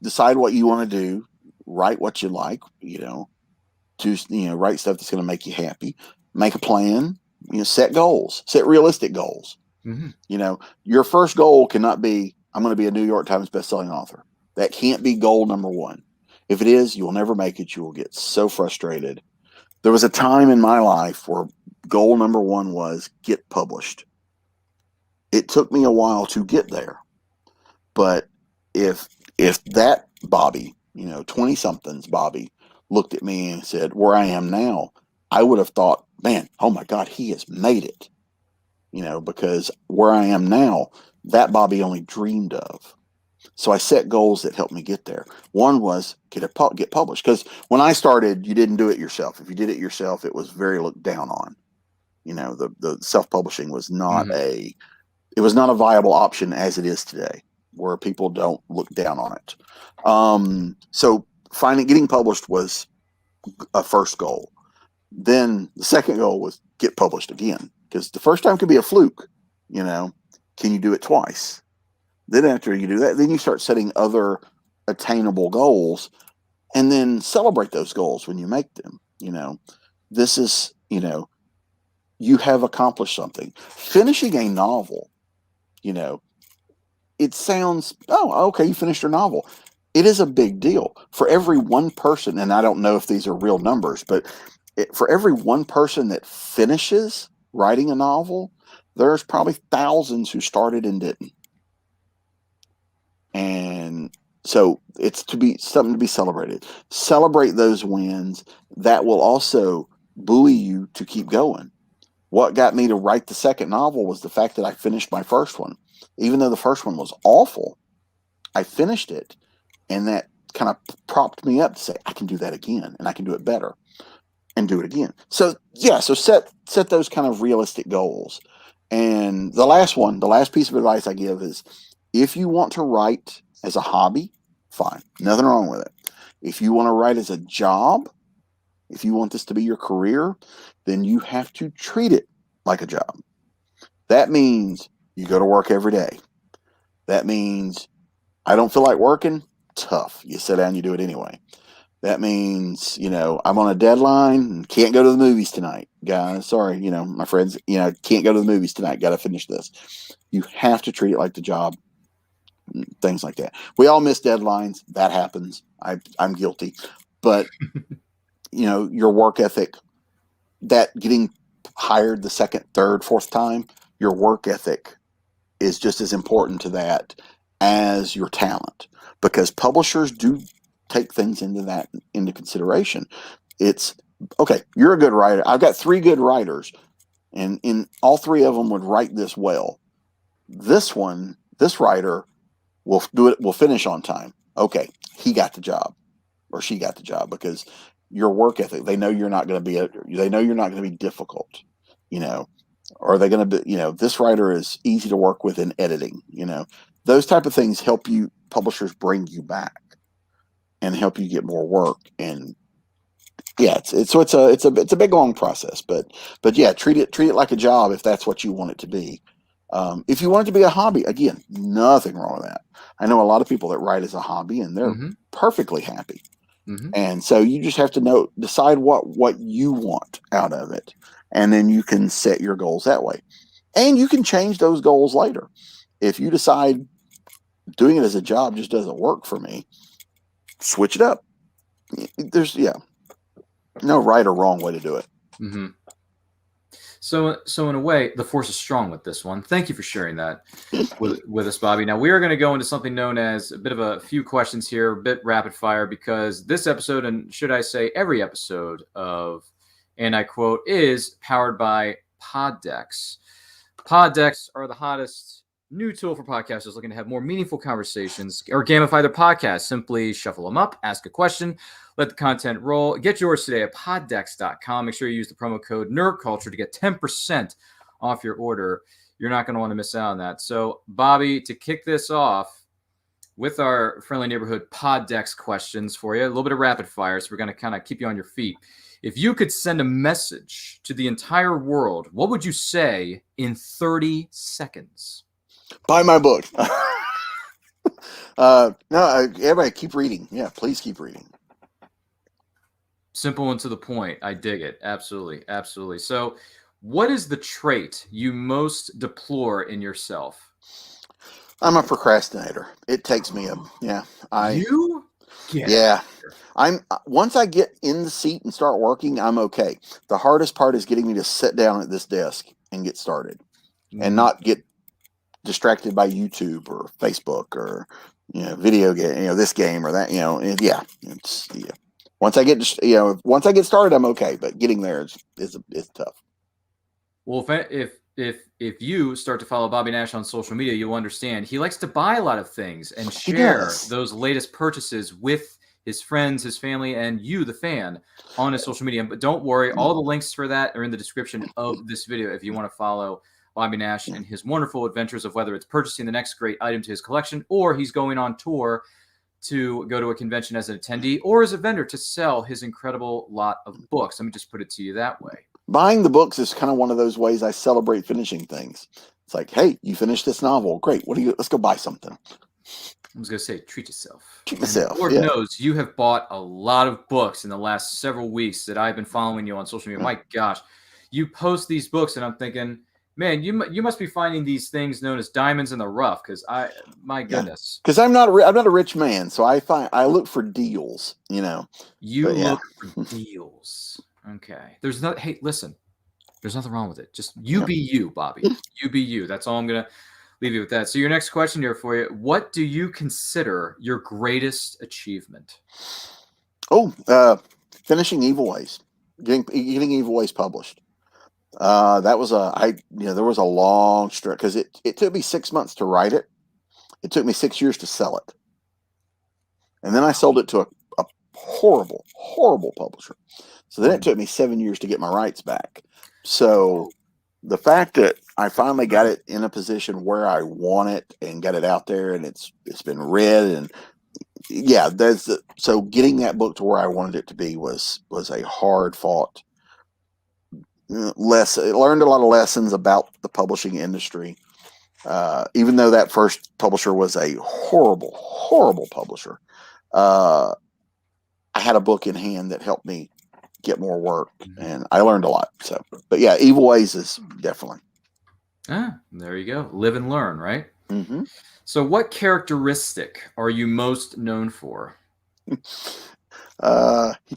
decide what you want to do, write what you like, write stuff that's going to make you happy, make a plan, set goals, set realistic goals. Mm-hmm. Your first goal cannot be, I'm going to be a New York Times bestselling author. That can't be goal number one. If it is, you will never make it. You will get so frustrated. There was a time in my life where goal number one was get published. It took me a while to get there. But if that Bobby, 20-somethings Bobby, looked at me and said, where I am now, I would have thought, man, oh my God, he has made it. Because where I am now, that Bobby only dreamed of. So I set goals that helped me get there. One was get published. Because when I started, you didn't do it yourself. If you did it yourself, it was very looked down on. The self-publishing was not it was not a viable option as it is today, where people don't look down on it. So getting published was a first goal. Then the second goal was get published again. Because the first time could be a fluke, can you do it twice? Then after you do that, then you start setting other attainable goals, and then celebrate those goals when you make them. This is, you have accomplished something. Finishing a novel, it sounds, oh, okay, you finished your novel. It is a big deal. For every one person, and I don't know if these are real numbers, but for every one person that finishes writing a novel, there's probably thousands who started and didn't. And so it's something to be celebrated. Celebrate those wins. That will also buoy you to keep going. What got me to write the second novel was the fact that I finished my first one. Even though the first one was awful, I finished it. And that kind of propped me up to say, I can do that again, and I can do it better, and do it again. So set those kind of realistic goals. And the last piece of advice I give is, if you want to write as a hobby, fine, nothing wrong with it. If you want to write as a job, if you want this to be your career, then you have to treat it like a job. That means you go to work every day. That means I don't feel like working. Tough. You sit down, you do it anyway. That means, I'm on a deadline and can't go to the movies tonight. Guys, sorry, my friends, can't go to the movies tonight. Got to finish this. You have to treat it like the job. Things like that. We all miss deadlines. That happens. I'm guilty. But, your work ethic, that getting hired the second, third, fourth time, your work ethic is just as important to that as your talent, because publishers do take things into consideration. It's okay. You're a good writer. I've got 3 good writers, and in all 3 of them would write this well. This writer will do it. Will finish on time. Okay, he got the job, or she got the job, because your work ethic. They know you're not going to be difficult. Or are they going to be? This writer is easy to work with in editing. Those type of things help you. Publishers bring you back and help you get more work. And yeah, it's a big long process, but yeah, treat it like a job if that's what you want it to be. If you want it to be a hobby, again, nothing wrong with that. I know a lot of people that write as a hobby, and they're perfectly happy. And so you just have to decide what you want out of it, and then you can set your goals that way. And you can change those goals later. If you decide doing it as a job just doesn't work for me, switch it up. There's no right or wrong way to do it. So in a way, the force is strong with this one. Thank you for sharing that with us, Bobby. Now we are going to go into something known as a bit of a few questions here, a bit rapid fire, because this episode, and should I say every episode of And I Quote, is powered by pod decks. Pod decks are the hottest new tool for podcasters looking to have more meaningful conversations or gamify their podcast. Simply shuffle them up, ask a question, let the content roll. Get yours today at poddex.com. Make sure you use the promo code NerdCulture to get 10% off your order. You're not going to want to miss out on that. So, Bobby, to kick this off with our friendly neighborhood pod decks questions for you, a little bit of rapid fire, so we're going to kind of keep you on your feet. If you could send a message to the entire world, what would you say in 30 seconds? Buy my book. Everybody keep reading. Yeah, please keep reading. Simple and to the point. I dig it. Absolutely. Absolutely. So what is the trait you most deplore in yourself? I'm a procrastinator. It takes me once I get in the seat and start working, I'm okay. The hardest part is getting me to sit down at this desk and get started and not get distracted by YouTube or Facebook or video game, this game or that. Once I get started, I'm okay. But getting there is tough. Well, if you start to follow Bobby Nash on social media, you'll understand he likes to buy a lot of things and share those latest purchases with his friends, his family, and you, the fan, on his social media. But don't worry, all the links for that are in the description of this video if you want to follow Bobby Nash and his wonderful adventures of whether it's purchasing the next great item to his collection, or he's going on tour to go to a convention as an attendee, or as a vendor to sell his incredible lot of books. Let me just put it to you that way. buying the books is kind of one of those ways I celebrate finishing things. It's like, hey, you finished this novel. Great. Let's go buy something. I was going to say, treat yourself. Treat yourself. Lord knows you have bought a lot of books in the last several weeks that I've been following you on social media. My gosh, you post these books and I'm thinking, man, you must be finding these things known as diamonds in the rough. Because my goodness. Because I'm not a rich man, so I look for deals. You look for deals. Okay. Hey, listen. There's nothing wrong with it. Just you be you, Bobby. You be you. That's all I'm gonna leave you with that. So your next question here for you: what do you consider your greatest achievement? Finishing Evil Ways, getting Evil Ways published. That was there was a long stretch because it took me 6 months to write it. It took me 6 years to sell it, and then I sold it to a horrible, horrible publisher. So then it took me 7 years to get my rights back. So the fact that I finally got it in a position where I want it and got it out there and it's been read and so getting that book to where I wanted it to be was a hard fought lesson. I learned a lot of lessons about the publishing industry. Even though that first publisher was a horrible, horrible publisher, I had a book in hand that helped me get more work, and I learned a lot. So, but yeah, Evil Ways is definitely. There you go. Live and learn, right? Mm-hmm. So, what characteristic are you most known for? He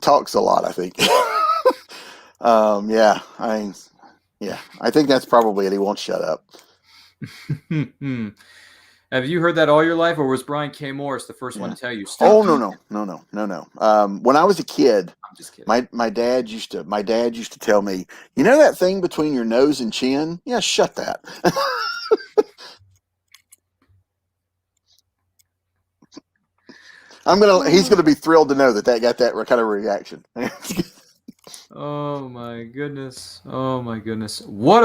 talks a lot, I think. I think that's probably it. He won't shut up. Have you heard that all your life, or was Brian K. Morris the first one to tell you? No. When I was a kid, I'm just kidding. My dad used to tell me, you know that thing between your nose and chin? Yeah, shut that. He's gonna be thrilled to know that got that kind of reaction. Oh my goodness! What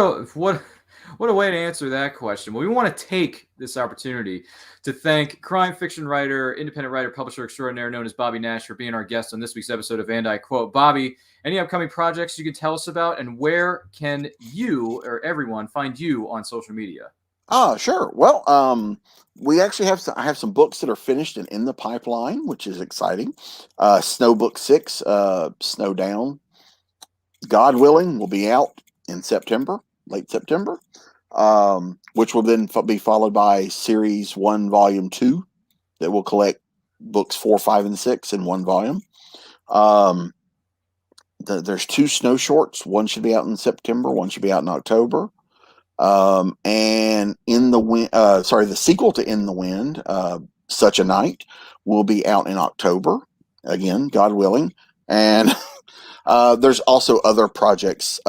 a way to answer that question. Well, we want to take this opportunity to thank crime fiction writer, independent writer, publisher extraordinaire known as Bobby Nash for being our guest on this week's episode of And I Quote. Bobby, any upcoming projects you can tell us about, and where can you or everyone find you on social media? Sure. Well, we actually I have some books that are finished and in the pipeline, which is exciting. Snow Book 6, Snow Down, God willing, will be out in late September, which will then be followed by Series 1, Volume 2, that will collect books 4, 5, and 6 in one volume. There's 2 snow shorts. One should be out in September. One should be out in October. And the sequel to In the Wind, Such a Night, will be out in October. Again, God willing. And there's also other projects.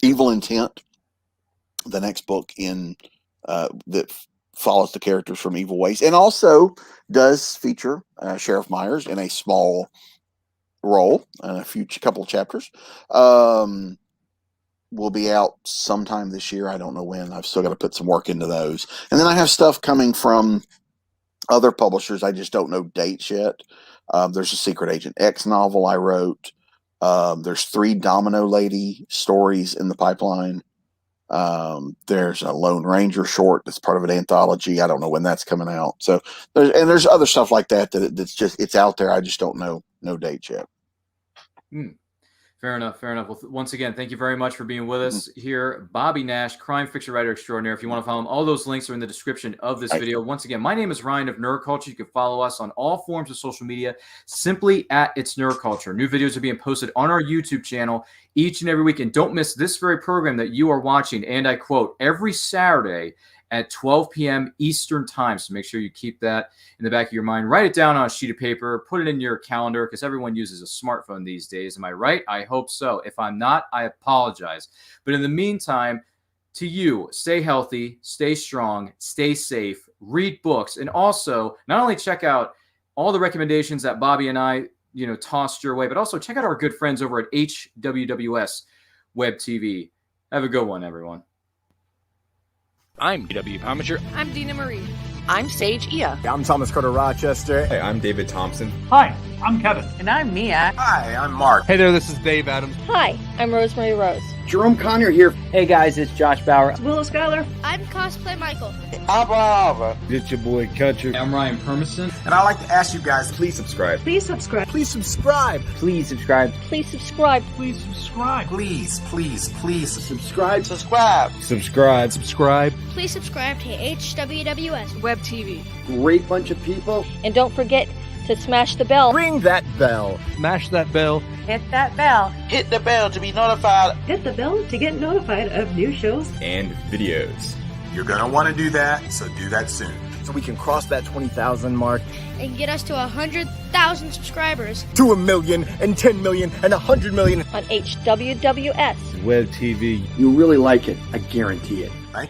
Evil Intent, the next book in that follows the characters from Evil Ways, and also does feature Sheriff Myers in a small role and a couple chapters. Will be out sometime this year. I don't know when. I've still got to put some work into those. And then I have stuff coming from other publishers. I just don't know dates yet. There's a Secret Agent X novel I wrote. There's 3 Domino Lady stories in the pipeline. There's a Lone Ranger short that's part of an anthology. I don't know when that's coming out. So there's other stuff like that's it's out there. I just don't know no dates yet. Fair enough. Well, once again, thank you very much for being with us here. Bobby Nash, crime fiction writer extraordinaire. If you want to follow him, all those links are in the description of this video. Once again, my name is Ryan of Nerd Culture. You can follow us on all forms of social media, simply at It's Nerd Culture. New videos are being posted on our YouTube channel each and every week. And don't miss this very program that you are watching, and I quote, every Saturday at 12 p.m. Eastern time. So make sure you keep that in the back of your mind. Write it down on a sheet of paper. Put it in your calendar, because everyone uses a smartphone these days. Am I right? I hope so. If I'm not, I apologize. But in the meantime, to you, stay healthy, stay strong, stay safe, read books, and also not only check out all the recommendations that Bobby and I tossed your way, but also check out our good friends over at HWWS Web TV. Have a good one, everyone. I'm D.W. Pomacher. I'm Dina Marie. I'm Sage Ia. I'm Thomas Carter Rochester. Hey, I'm David Thompson. Hi, I'm Kevin. And I'm Mia. Hi, I'm Mark. Hey there, this is Dave Adams. Hi, I'm Rosemary Rose. Jerome Conner here. Hey guys, it's Josh Bauer. Willow Schuyler. I'm Cosplay Michael. I'm Brava. It's your boy Country. I'm Ryan Permison. And I'd like to ask you guys, please subscribe. Please subscribe. Please subscribe. Please subscribe. Please subscribe. Please subscribe. Please subscribe. Subscribe. Subscribe. Subscribe. Please subscribe to HWWS Web TV. Great bunch of people. And don't forget to smash the bell. Ring that bell. Smash that bell. Hit that bell. Hit the bell to be notified. Hit the bell to get notified of new shows and videos. You're going to want to do that, so do that soon. So we can cross that 20,000 mark. And get us to 100,000 subscribers. To 1 million and 10 million and 100 million. On HWWS Web TV. You'll really like it. I guarantee it. Thank you.